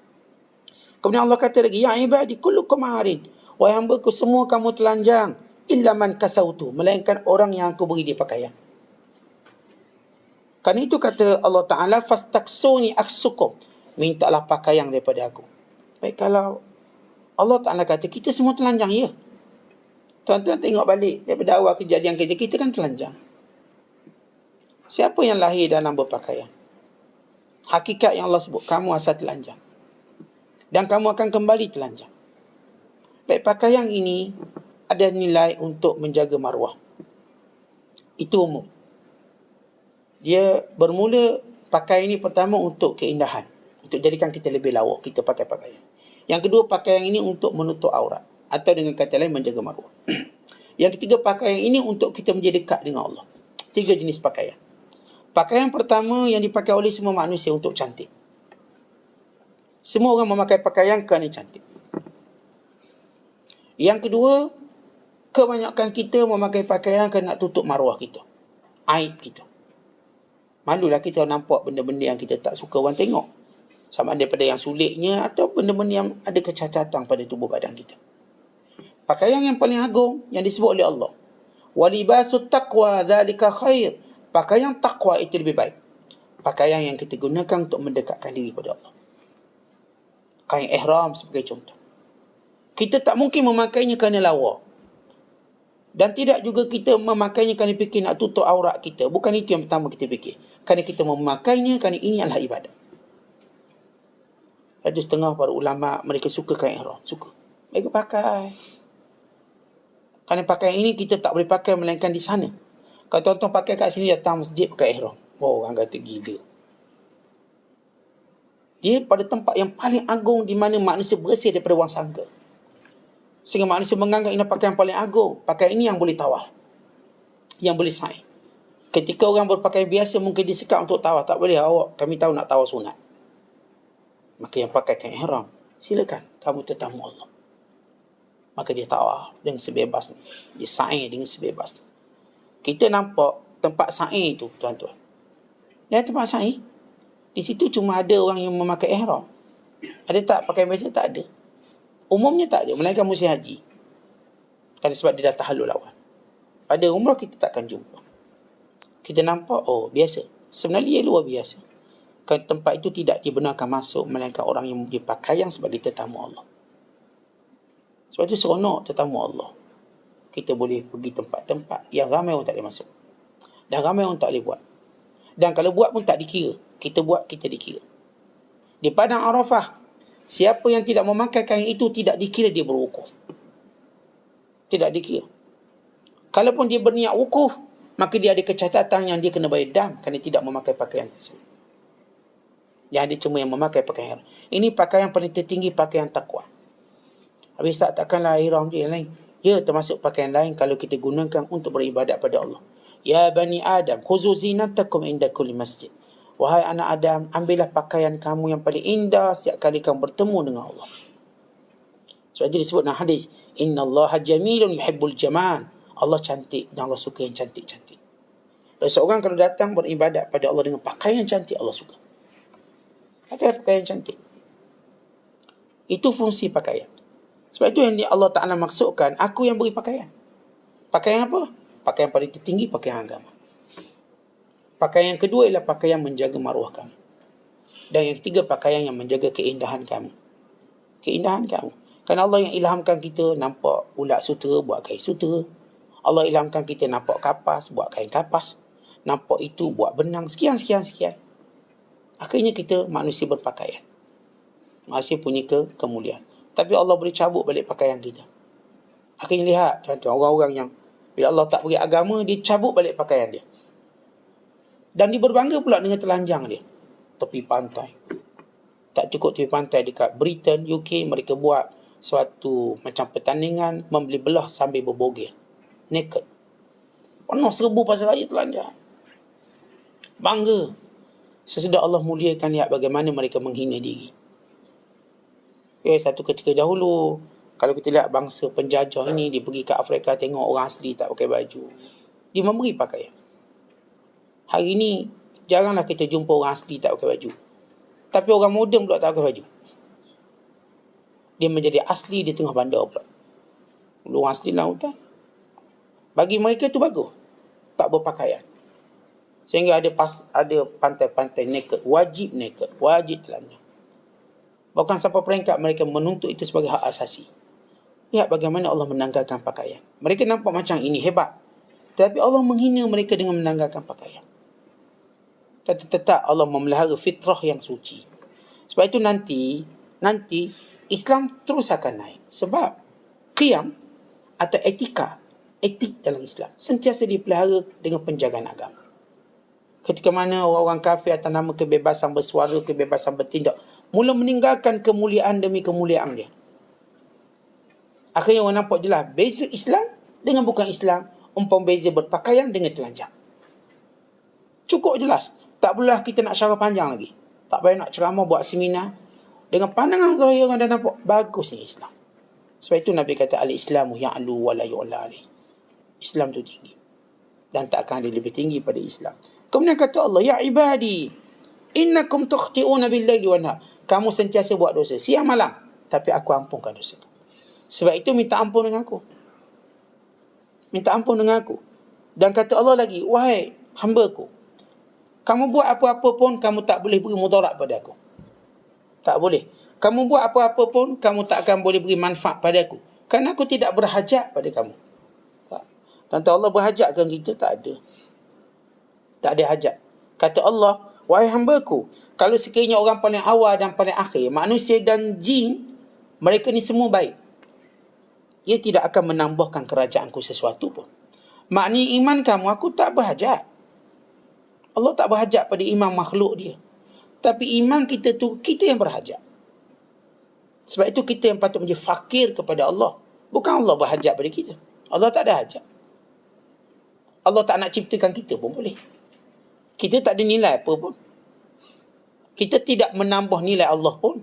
Speaker 1: Kemudian Allah kata lagi, ya ibadi kullukum arin, wahai hamba-Ku semua kamu telanjang, illa man kasautu, melainkan orang yang aku beri dia pakaian. Kerana itu kata Allah Ta'ala, fastaksuni aksukum, mintalah pakaian daripada aku. Baik, kalau Allah Ta'ala kata kita semua telanjang, ya. Tuan-tuan tengok balik daripada awal kejadian kerja, kita kan telanjang. Siapa yang lahir dalam berpakaian? Hakikat yang Allah sebut, kamu asal telanjang, dan kamu akan kembali telanjang. Baik, pakaian ini ada nilai untuk menjaga maruah. Itu umum. Dia bermula pakai ini pertama untuk keindahan, untuk jadikan kita lebih lawa, kita pakai pakaian. Yang kedua, pakaian ini untuk menutup aurat, atau dengan kata lain menjaga maruah. Yang ketiga, pakaian ini untuk kita menjadi dekat dengan Allah. 3 jenis pakaian. Pakaian pertama yang dipakai oleh semua manusia untuk cantik. Semua orang memakai pakaian kerana cantik. Yang kedua, kebanyakan kita memakai pakaian kerana nak tutup maruah kita, aib kita. Malulah kita nampak benda-benda yang kita tak suka orang tengok, sama ada daripada yang sulitnya atau benda-benda yang ada kecacatan pada tubuh badan kita. Pakaian yang paling agung yang disebut oleh Allah, walibasut taqwa dzalika khair, pakaian takwa itu lebih baik. Pakaian yang kita gunakan untuk mendekatkan diri pada Allah. Kain ihram sebagai contoh. Kita tak mungkin memakainya kerana lawa, dan tidak juga kita memakainya kerana fikir nak tutup aurat kita. Bukan itu yang pertama kita fikir. Kerana kita memakainya kerana ini adalah ibadah. Ada setengah para ulama, mereka suka kain ihram, suka. Mereka pakai. Kerana pakaian ini kita tak boleh pakai melainkan di sana. Kalau tuan-tuan pakai kat sini, datang masjid pakai ihram, oh, orang kata gila. Dia pada tempat yang paling agung di mana manusia bersih daripada wang sangka. Sehingga manusia menganggap ini pakaian paling agung. Pakaian ini yang boleh tawaf, yang boleh sa'i. Ketika orang berpakaian biasa mungkin disekap untuk tawaf. Tak boleh awak, kami tahu nak tawaf sunat. Maka yang pakaikan ihram, silakan, kamu tetamu Allah. Maka dia tawaf dengan sebebas. Dia sa'i dengan sebebas. Kita nampak tempat sa'i tu, tuan-tuan. Ya, tempat sa'i. Di situ cuma ada orang yang memakai ihram. Ada tak pakaian biasa? Tak ada. Umumnya tak ada, melainkan musim haji. Kerana sebab dia dah tahallul awal. Pada umrah kita takkan jumpa. Kita nampak, oh biasa. Sebenarnya ia luar biasa. Kerana tempat itu tidak dibenarkan masuk melainkan orang yang memberi pakaian sebagai tetamu Allah. Sebab itu seronok tetamu Allah. Kita boleh pergi tempat-tempat yang ramai orang tak boleh masuk. Dan ramai orang tak boleh buat. Dan kalau buat pun tak dikira. Kita buat, kita dikira. Di Padang Arafah, siapa yang tidak memakai kain itu tidak dikira dia berwukuf. Tidak dikira. Kalaupun dia berniat wukuf, maka dia ada kecacatan yang dia kena bayar dam kerana tidak memakai pakaian tersebut. Yang ada cuma yang memakai pakaian. Ini pakaian paling tertinggi, pakaian taqwa. Habis tak, takkanlah ihram je yang lain. Ya, termasuk pakaian lain kalau kita gunakan untuk beribadat pada Allah. Ya bani Adam, khuzu zinatakum inda kulli masjid. Wahai anak Adam, ambillah pakaian kamu yang paling indah setiap kali kamu bertemu dengan Allah. Sebab itu disebut dalam hadis, Inna Allaha jamilun yuhibbul jamal. Allah cantik dan Allah suka yang cantik-cantik. Dan seorang kalau datang beribadat pada Allah dengan pakaian cantik, Allah suka. Pakaian cantik. Itu fungsi pakaian. Sebab itu yang Allah Ta'ala maksudkan, aku yang beri pakaian. Pakaian apa? Pakaian paling tertinggi, pakaian agama. Pakaian yang kedua ialah pakaian menjaga maruah kamu. Dan yang ketiga, pakaian yang menjaga keindahan kamu. Keindahan kamu. Kerana Allah yang ilhamkan kita nampak ulat sutera, buat kain sutera. Allah ilhamkan kita nampak kapas, buat kain kapas. Nampak itu, buat benang. Sekian. Akhirnya kita manusia berpakaian. Manusia punya kemuliaan. Tapi Allah boleh cabut balik pakaian kita. Akhirnya lihat, tuan-tuan, orang-orang yang bila Allah tak beri agama, dia cabut balik pakaian dia. Dan dia berbangga pula dengan telanjang dia. Tepi pantai. Tak cukup tepi pantai, dekat Britain, UK, mereka buat suatu macam pertandingan membeli belah sambil berbogel. Naked. Penuh 1000 pasal raya telanjang. Bangga. Sesudah Allah muliakan, lihat bagaimana mereka menghina diri. Satu ketika dahulu, kalau kita lihat bangsa penjajah ini, dia pergi ke Afrika tengok orang asli tak pakai baju. Dia memberi pakaian. Hari ini, jaranglah kita jumpa orang asli tak pakai baju. Tapi orang moden pula tak pakai baju. Dia menjadi asli di tengah bandar pula. Orang asli dalam hutan. Bagi mereka itu bagus. Tak berpakaian. Sehingga ada pantai-pantai naked. Wajib naked. Wajib telanjang. Bahkan sampai peringkat mereka menuntut itu sebagai hak asasi. Lihat bagaimana Allah menanggalkan pakaian. Mereka nampak macam ini hebat. Tapi Allah menghina mereka dengan menanggalkan pakaian. Tapi tetap Allah memelihara fitrah yang suci. Sebab itu nanti Islam terus akan naik. Sebab qiyam atau etik dalam Islam sentiasa dipelihara dengan penjagaan agama. Ketika mana orang-orang kafir atas nama kebebasan bersuara, kebebasan bertindak, mula meninggalkan kemuliaan demi kemuliaan dia. Akhirnya orang nampak jelas beza Islam dengan bukan Islam. Beza berpakaian dengan telanjang. Cukup jelas. Tak perlulah kita nak syarah panjang lagi. Tak payah nak ceramah buat seminar. Dengan pandangan zahir orang dah nampak bagus ni Islam. Sebab itu Nabi kata al-Islamu ya'lu wa la yu'la alaih. Islam tu tinggi. Dan tak akan ada lebih tinggi pada Islam. Kemudian kata Allah, ya ibadi, innakum tukhti'una bil-laili wan-nahar. Kamu sentiasa buat dosa siang malam, tapi aku ampunkan dosa. Sebab itu minta ampun dengan aku. Minta ampun dengan aku. Dan kata Allah lagi, wahai hamba-Ku, kamu buat apa-apa pun kamu tak boleh beri mudarat pada aku. Tak boleh. Kamu buat apa-apa pun kamu tak akan boleh beri manfaat pada aku. Kerana aku tidak berhajat pada kamu. Tentu Allah berhajatkan kita? Tak ada. Tak ada hajat. Kata Allah, wahai hamba-Ku, kalau sekiranya orang paling awal dan paling akhir, manusia dan jin, mereka ni semua baik, ia tidak akan menambahkan kerajaanku sesuatu pun. Maknanya iman kamu, aku tak berhajat. Allah tak berhajat pada iman makhluk dia. Tapi iman kita tu, kita yang berhajat. Sebab itu kita yang patut menjadi fakir kepada Allah. Bukan Allah berhajat pada kita. Allah tak ada hajat. Allah tak nak ciptakan kita pun boleh. Kita tak ada nilai apa pun. Kita tidak menambah nilai Allah pun.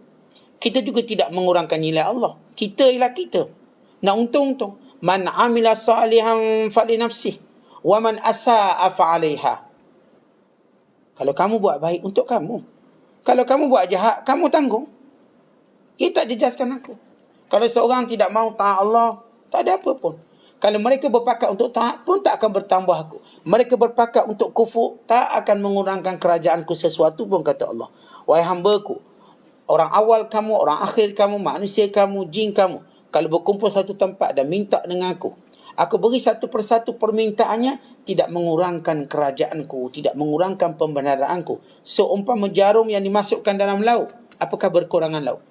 Speaker 1: Kita juga tidak mengurangkan nilai Allah. Kita ialah kita. Nak untung-untung. Man amila salihan fali nafsih. Wa man asa'a fa'alaiha. Kalau kamu buat baik, untuk kamu. Kalau kamu buat jahat, kamu tanggung. Ia tak jejaskan aku. Kalau seorang tidak mahu taat Allah, tak ada apa pun. Kalau mereka berpakat untuk taat pun tak akan bertambah aku. Mereka berpakat untuk kufur, tak akan mengurangkan kerajaanku sesuatu pun, kata Allah. Wahai hamba-Ku, orang awal kamu, orang akhir kamu, manusia kamu, jin kamu, kalau berkumpul satu tempat dan minta dengan aku beri satu persatu permintaannya, tidak mengurangkan kerajaanku, tidak mengurangkan pembenaraanku. Seumpama jarum yang dimasukkan dalam laut, apakah berkurangan laut?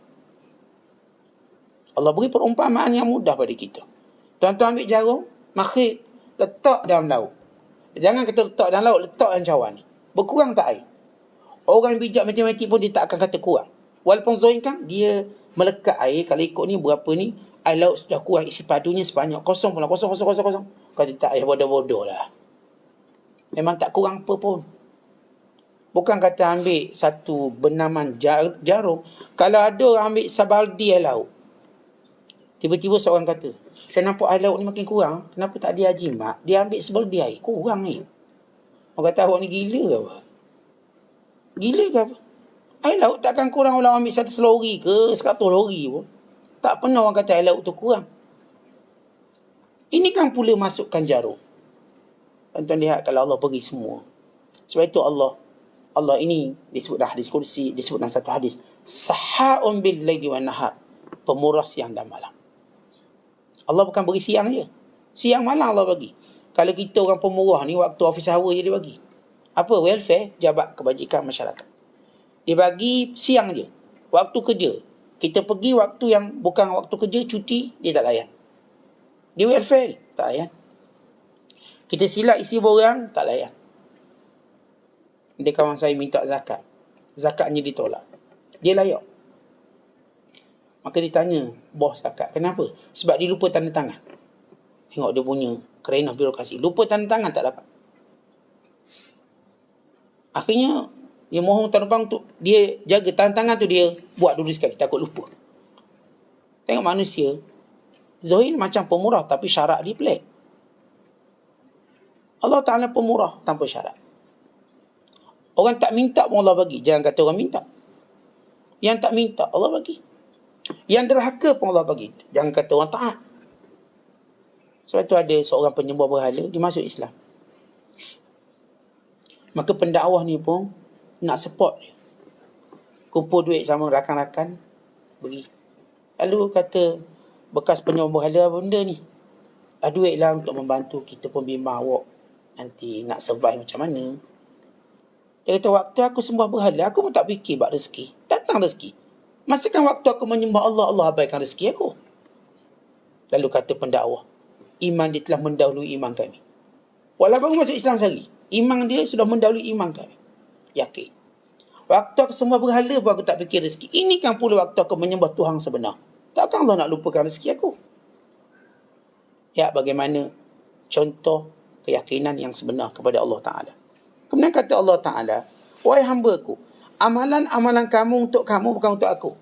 Speaker 1: Allah beri perumpamaan yang mudah pada kita. Tuan-tuan ambil jarum, makhir, letak dalam laut. Jangan kita letak dalam laut, letak dalam cawan ni. Berkurang tak air? Orang yang bijak matematik pun dia tak akan kata kurang. Walaupun Zoin kan, dia melekat air, kalau ikut ni berapa ni, air laut sudah kurang isi padunya sebanyak kosong pula, kosong. Kalau dia tak air bodoh-bodoh lah. Memang tak kurang apa pun. Bukan kata ambil satu benaman jarum. Kalau ada orang ambil sebaldi air laut, tiba-tiba seorang kata, saya nampak air laut ni makin kurang, kenapa tak dia jimat? Dia ambil sebaldi air, kurang ni. Orang kata awak ni gila ke apa? Gila ke apa? Air laut takkan kurang orang ambil 100 lori ke 100 lori pun. Tak pernah orang kata air laut tu kurang. Ini kan pula masukkan jarum. Tuan-tuan lihat kalau Allah bagi semua. Sebab itu Allah ini disebut dalam hadis kursi, disebut dalam satu hadis, saha'un bil laili wan nahar, pemurah siang dan malam. Allah bukan bagi siang je. Siang malam Allah bagi. Kalau kita orang pemurah ni, waktu office hour je dia bagi. Apa? Welfare, jabat kebajikan masyarakat. Dia bagi siang je. Waktu kerja. Kita pergi waktu yang bukan waktu kerja, cuti, dia tak layan. Dia welfare, tak layan. Kita silap isi borang, tak layan. Dia kawan saya minta zakat. Zakatnya ditolak. Dia layak. Maka ditanya bos zakat, kenapa? Sebab dia lupa tanda tangan. Tengok dia punya kerenah birokrasi. Lupa tanda tangan, tak dapat. Akhirnya, dia mohon terbang tu, dia jaga tanda tangan tu, dia buat dulu sekali, takut lupa. Tengok manusia, Zohin macam pemurah, tapi syarat dia pelik. Allah Ta'ala pemurah tanpa syarat. Orang tak minta pun Allah bagi. Jangan kata orang minta. Yang tak minta, Allah bagi. Yang derhaka pun Allah bagi. Jangan kata orang taat. Sebab tu ada seorang penyembah berhala, dia masuk Islam. Maka pendakwah ni pun nak support dia. Kumpul duit sama rakan-rakan, beri. Lalu kata bekas penyembah berhala, benda ni, duit lah untuk membantu kita pembimbang awak nanti nak survive macam mana. Dia kata, waktu aku sembah berhala, aku pun tak fikir buat rezeki. Datang rezeki. Masakan waktu aku menyembah Allah, Allah abaikan rezeki aku. Lalu kata pendakwah, iman dia telah mendahului iman kami. Walaupun masuk Islam sehari, iman dia sudah mendahului iman kami. Yakin. Waktu aku sembah berhala pun aku tak fikir rezeki. Ini kan pula waktu aku menyembah Tuhan sebenar. Takkan Allah nak lupakan rezeki aku? Ya, bagaimana contoh keyakinan yang sebenar kepada Allah Ta'ala. Kemudian kata Allah Ta'ala, wahai hamba-Ku, amalan-amalan kamu untuk kamu, bukan untuk aku.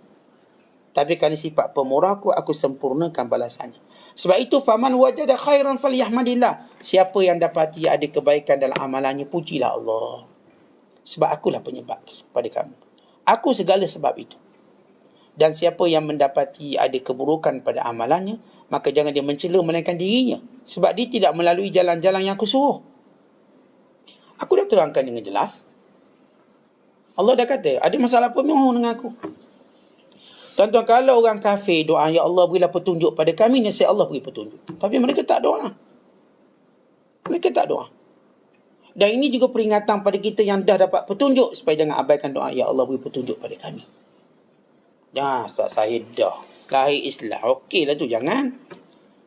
Speaker 1: Tapi kerana sifat pemurahku, aku sempurnakan balasannya. Sebab itu, faman wajada khairan falyahmadillah. Siapa yang dapati ada kebaikan dalam amalannya, pujilah Allah. Sebab akulah penyebab kepada kamu. Aku segala sebab itu. Dan siapa yang mendapati ada keburukan pada amalannya, maka jangan dia mencela melainkan dirinya. Sebab dia tidak melalui jalan-jalan yang aku suruh. Aku dah terangkan dengan jelas. Allah dah kata, ada masalah apa mohon dengan aku. Tuan-tuan, kalau orang kafir doa, ya Allah berilah petunjuk pada kami, nasihat Allah beri petunjuk. Tapi mereka tak doa. Mereka tak doa. Dan ini juga peringatan pada kita yang dah dapat petunjuk, supaya jangan abaikan doa, ya Allah beri petunjuk pada kami. Dah, saya dah lahir Islam. Okeylah tu, jangan.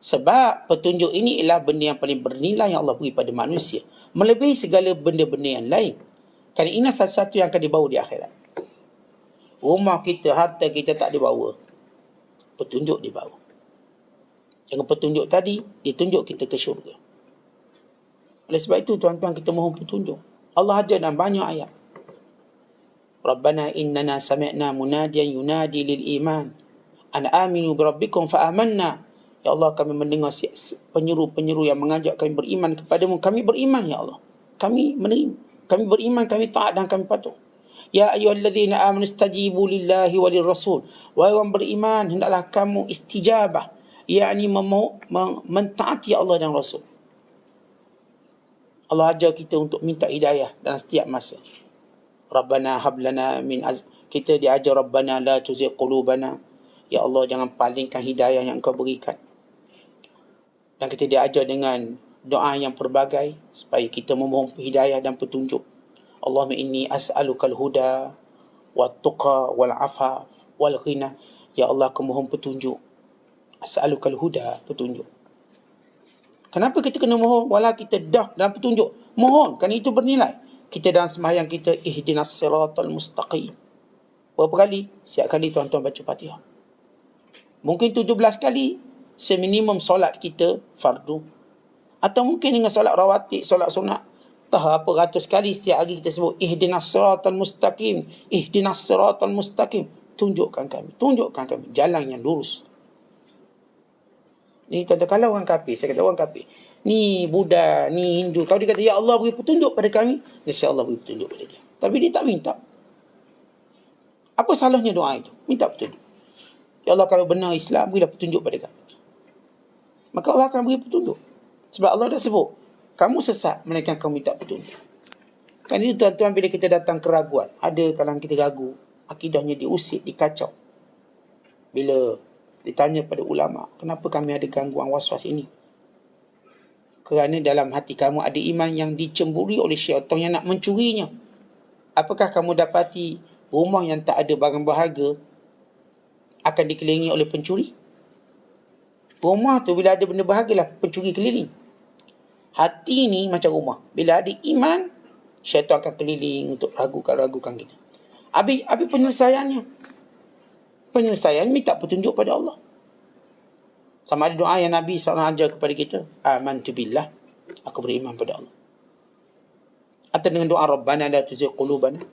Speaker 1: Sebab petunjuk ini ialah benda yang paling bernilai yang Allah beri pada manusia. Melebihi segala benda-benda yang lain. Kerana ini satu-satu yang akan dibawa di akhirat. Rumah kita, harta kita tak dibawa. Petunjuk dibawa. Dengan petunjuk tadi, ditunjuk kita ke syurga. Oleh sebab itu tuan-tuan, kita mohon petunjuk. Allah ada dalam banyak ayat. Rabbana innana sami'na munadiyan yunadi lil iman an aminu birabbikum fa amanna. Ya Allah, kami mendengar penyeru-penyeru yang mengajak kami beriman kepadamu. Kami beriman, ya Allah. Kami menerima. Kami beriman, kami taat dan kami patuh. Ya ayyuhalladzina amanu istajibu lillahi walil rasul. Wahai orang beriman, hendaklah kamu istijabah, yakni mentaati Allah dan Rasul. Allah ajar kita untuk minta hidayah dalam setiap masa. Rabbana hablana kita diajar Rabbana la tuzigh qulubana. Ya Allah, jangan palingkan hidayah yang Engkau berikan. Dan kita diajar dengan doa yang pelbagai supaya kita memohon hidayah dan petunjuk. Allahumma inni as'alukal huda wat tuqa wal afa wal ghina. Ya Allah, aku mohon petunjuk. As'alukal huda, petunjuk. Kenapa kita kena mohon? Walau kita dah dalam petunjuk, mohon, kerana itu bernilai. Kita dalam sembahyang kita, ihdinas siratal mustaqim. Berapa kali? Setiap kali tuan-tuan baca Fatihah. Mungkin 17 kali seminimum solat kita fardu. Atau mungkin dengan solat rawatib, solat sunat, tak apa ratus kali setiap hari kita sebut ihdinas siratal mustaqim, ihdinas siratal mustaqim. Tunjukkan kami jalan yang lurus. Ini kalau orang kafir, saya kata orang kafir, ni Buddha, ni Hindu, kalau dia kata ya Allah beri petunjuk pada kami, insya Allah beri petunjuk pada dia. Tapi dia tak minta. Apa salahnya doa itu? Minta petunjuk. Ya Allah, kalau benar Islam, berilah petunjuk pada kami. Maka Allah akan beri petunjuk. Sebab Allah dah sebut, kamu sesat melainkan kamu minta petunjuk. Kan itu tuan-tuan, bila kita datang keraguan, ada kalangan kita ragu, akidahnya diusik, dikacau. Bila ditanya pada ulama, kenapa kami ada gangguan waswas ini? Kerana dalam hati kamu ada iman yang dicemburi oleh syaitan yang nak mencurinya. Apakah kamu dapati rumah yang tak ada barang berharga akan dikelilingi oleh pencuri? Rumah tu bila ada benda berharga lah pencuri keliling. Hati ni macam rumah. Bila ada iman, syaitan akan keliling untuk ragukan kita. Habis penyelesaiannya. Penyelesaian minta petunjuk pada Allah. Sama ada doa yang Nabi SAW ajar kepada kita. Amantu billah. Aku beriman pada Allah. Atau dengan doa Rabbana la tuzigh qulubana.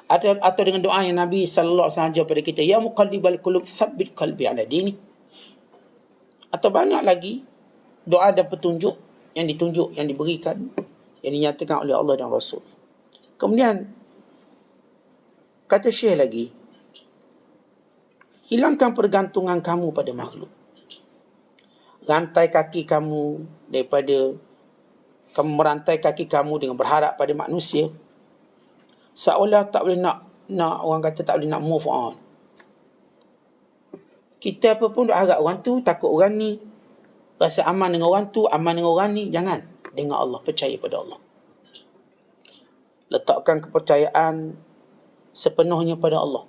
Speaker 1: Atau dengan doa yang Nabi SAW ajar kepada kita. Ya muqallibal qulub tsabbit qalbi ala dinik. Atau banyak lagi doa dan petunjuk yang ditunjuk, yang diberikan, yang dinyatakan oleh Allah dan Rasul. Kemudian kata Syekh lagi, hilangkan pergantungan kamu pada makhluk. Rantai kaki kamu daripada kamu merantai kaki kamu dengan berharap pada manusia, seolah tak boleh nak orang kata tak boleh nak move on. Kita apa pun harap orang tu, takut orang ni, rasa aman dengan orang tu, aman dengan orang ni. Jangan. Dengan Allah, percaya pada Allah. Letakkan kepercayaan sepenuhnya pada Allah.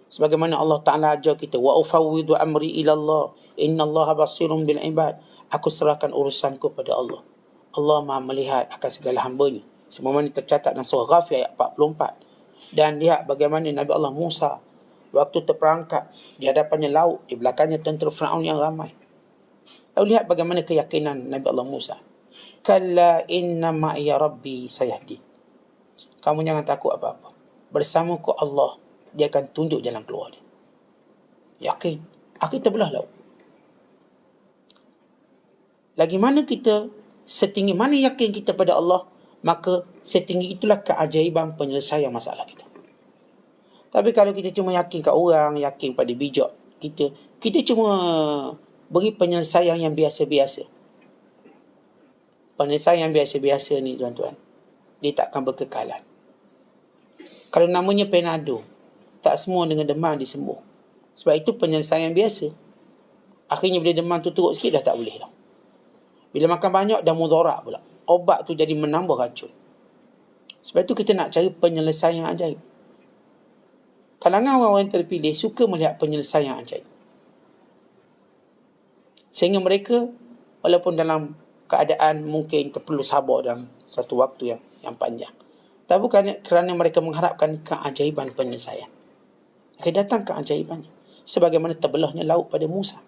Speaker 1: Sebagaimana Allah Ta'ala ajar kita, wa ufawwidu amri ilallah, innallaha basirun bil ibad. Aku serahkan urusanku pada Allah. Allah Maha melihat akan segala hamba-Nya. Semua mana tercatat dalam surah Ghafir ayat 44. Dan lihat bagaimana Nabi Allah Musa waktu terperangkap di hadapannya laut, di belakangnya tentera Firaun yang ramai. Lalu lihat bagaimana keyakinan Nabi Allah Musa. Kalla inna ma'iya rabbi sayahdi. Kamu jangan takut apa-apa. Bersamaku Allah, dia akan tunjuk jalan keluar dia. Yakin. Akhir terbelah laut. Lagi mana kita, setinggi mana yakin kita pada Allah, maka setinggi itulah keajaiban penyelesaian masalah kita. Tapi kalau kita cuma yakin kat orang, yakin pada bijak kita cuma beri penyelesaian yang biasa-biasa. Penyelesaian yang biasa-biasa ni tuan-tuan, dia takkan berkekalan. Kalau namanya Panado, tak semua dengan demam disembuh. Sebab itu penyelesaian biasa. Akhirnya bila demam tu teruk sikit, dah tak boleh dah. Bila makan banyak, dah mudarat pula. Obat tu jadi menambah racun. Sebab itu kita nak cari penyelesaian ajaib. Kalangan orang-orang yang terpilih suka melihat penyelesaian ajaib. Sehingga mereka, walaupun dalam keadaan mungkin perlu sabar dalam satu waktu yang panjang, tapi bukan kerana mereka mengharapkan keajaiban penyelesaian. Akan datang keajaibannya. Sebagaimana terbelahnya laut pada Musa.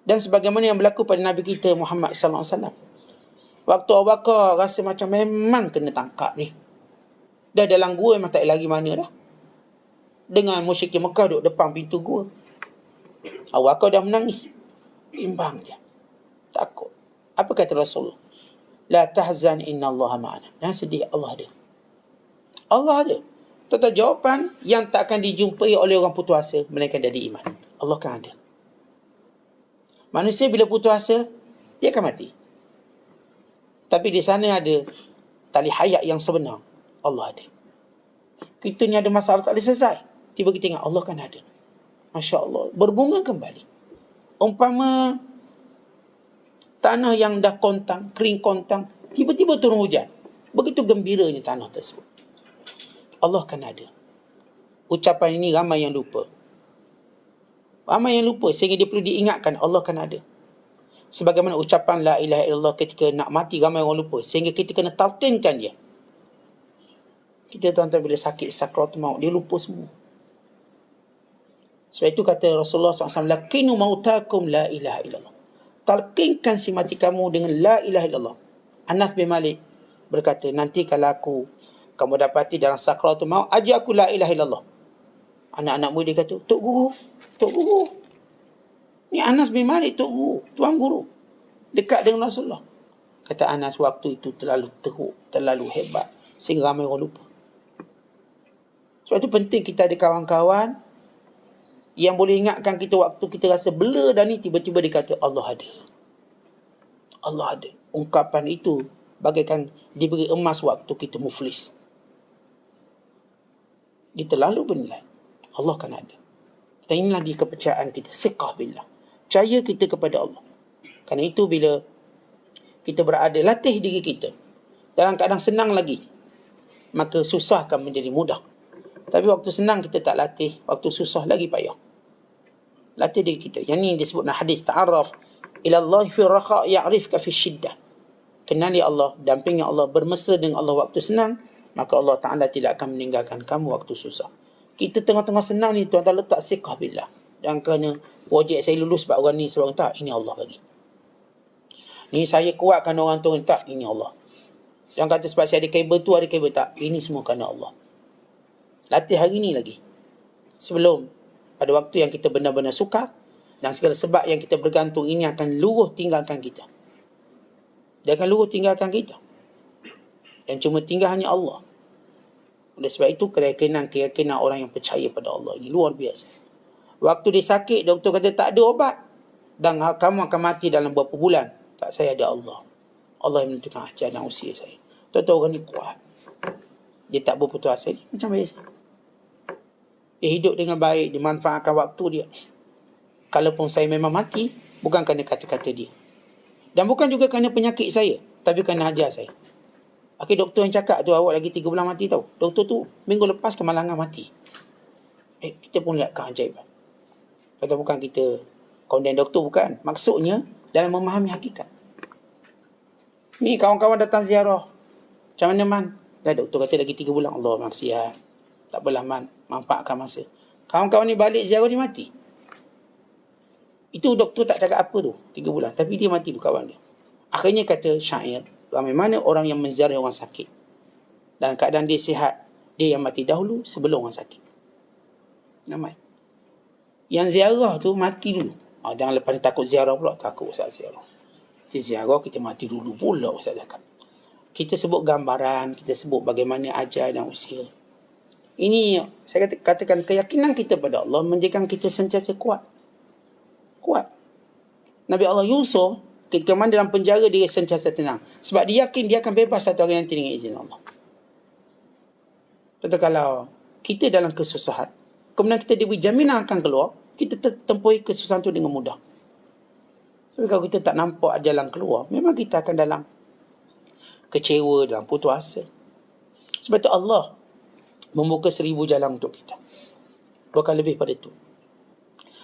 Speaker 1: Dan sebagaimana yang berlaku pada Nabi kita Muhammad SAW. Waktu Abu Bakar rasa macam memang kena tangkap ni. Dah dalam gua memang tak lagi mana dah. Dengan musyrikin Mekah duduk depan pintu gua. Abu Bakar dah menangis. Bimbang dia. Takut. Apa kata Rasulullah? La tahzan innallaha ma'ana. Jangan sedih, Allah ada. Allah ada. Tentang jawapan yang tak akan dijumpai oleh orang putus asa melainkan dari iman. Allah kan ada. Manusia bila putus asa, dia akan mati. Tapi di sana ada tali hayat yang sebenar. Allah ada. Kita ni ada masalah tak boleh selesai. Tiba kita ingat Allah kan ada. Masya Allah. Berbunga kembali. Umpama tanah yang dah kontang, kering kontang, tiba-tiba turun hujan. Begitu gembiranya tanah tersebut. Allah kan ada. Ucapan ini ramai yang lupa. Ramai yang lupa sehingga dia perlu diingatkan Allah kan ada. Sebagaimana ucapan la ilaha illallah ketika nak mati ramai orang lupa. Sehingga kita kena talqinkan dia. Kita tuan-tuan bila sakit sakratul maut, dia lupa semua. Sebab itu kata Rasulullah SAW, lakinu mautakum la ilaha illallah. Talqinkan si mati kamu dengan la ilaha illallah. Anas bin Malik berkata, nanti kalau kamu dapati dalam sakratul maut, ajar aku la ilaha illallah. Anak-anak muda kata, Tok Guru. Ni Anas bin Malik, Tok Guru, Tuan Guru. Dekat dengan Rasulullah. Kata Anas, waktu itu terlalu teruk, terlalu hebat. Sehingga ramai orang lupa. Sebab itu penting kita ada kawan-kawan yang boleh ingatkan kita waktu kita rasa bela dan ni, tiba-tiba dia kata, Allah ada. Allah ada. Ungkapan itu bagaikan diberi emas waktu kita muflis. Dia terlalu bernilai. Allah kan ada. Dan inilah dia kepercayaan kita. Siqah billah. Percaya kita kepada Allah. Kerana itu bila kita berada, latih diri kita. Dalam keadaan senang lagi, maka susah akan menjadi mudah. Tapi waktu senang kita tak latih, waktu susah lagi payah. Latih diri kita. Yang ini disebut dalam hadis, ta'arraf ila Allah fi raqa' ya'rifka fi syiddah. Kenali Allah, dampingi Allah, bermesra dengan Allah waktu senang, maka Allah Ta'ala tidak akan meninggalkan kamu waktu susah. Kita tengah-tengah senang ni, tuan-tuan letak siqah billah. Jangan kerana projek saya lulus sebab orang ni sebab tak, ini Allah bagi. Ni saya kuatkan orang tu, tak, ini Allah. Jangan kata sebab saya ada kabel tu, ada kabel tak, ini semua kerana Allah. Latih hari ni lagi. Sebelum pada waktu yang kita benar-benar sukar, dan segala sebab yang kita bergantung ini akan luruh tinggalkan kita. Dia akan luruh tinggalkan kita. Yang cuma tinggal hanya Allah. Oleh sebab itu keyakinan orang yang percaya pada Allah ini luar biasa. Waktu dia sakit, doktor kata tak ada obat dan kamu akan mati dalam beberapa bulan. Tak, saya ada Allah. Allah yang menentukan ajal dan usia saya. Tuan-tuan orang ni kuat. Dia tak berputus asa ni macam biasa. Dia hidup dengan baik, dia manfaatkan waktu dia. Kalaupun saya memang mati, bukan kerana kata-kata dia. Dan bukan juga kerana penyakit saya, tapi kerana ajar saya. Akhir doktor yang cakap tu, awak lagi 3 bulan mati tau. Doktor tu minggu lepas kemalangan mati. Kita pun lihat keajaiban. Kata bukan kita konden doktor, bukan. Maksudnya dalam memahami hakikat. Ni kawan-kawan datang ziarah. Macam mana Man? Dah doktor kata lagi 3 bulan. Allah maksiat. Tak apalah Man, manfaatkan masa. Kawan-kawan ni balik ziarah, dia mati. Itu doktor tak cakap apa tu 3 bulan. Tapi dia mati tu kawan dia. Akhirnya kata syair, ramai mana orang yang menziarah orang sakit. Dalam keadaan dia sihat, dia yang mati dahulu sebelum orang sakit. Ramai. Yang ziarah tu mati dulu. Jangan lepas ni takut ziarah pula. Takut Ustaz ziarah. Kita ziarah, kita mati dulu pula Ustaz cakap. Kita sebut gambaran, kita sebut bagaimana ajal dan usia. Ini saya katakan keyakinan kita pada Allah menjadikan kita sentiasa kuat. Kuat. Nabi Allah Yusuf ketika mana dalam penjara dia sentiasa tenang. Sebab dia yakin dia akan bebas satu hari nanti dengan izin Allah. Tentu kalau kita dalam kesusahan, kemudian kita diberi jaminan akan keluar, kita tempuhi kesusahan itu dengan mudah. Tapi kalau kita tak nampak jalan keluar, memang kita akan dalam kecewa, dalam putus asa. Sebab itu Allah membuka 1000 jalan untuk kita. Bukan lebih pada itu.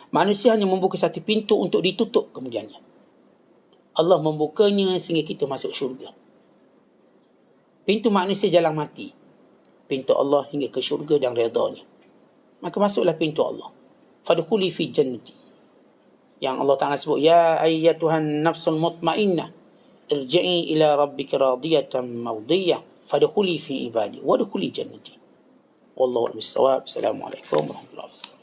Speaker 1: Manusia hanya membuka satu pintu untuk ditutup kemudiannya. Allah membukanya sehingga kita masuk syurga. Pintu manusia jalan mati. Pintu Allah hingga ke syurga dan redanya. Maka masuklah pintu Allah. Fadkhuli fi jannati. Yang Allah Ta'ala sebut, ya ayyatuhan nafsul mutmainnah, irji'i ila rabbika radiyatan mardiyah fadkhuli fi ibadi wadkhuli jannati. Wallahu a'lam bissawab. Assalamualaikum warahmatullahi wabarakatuh.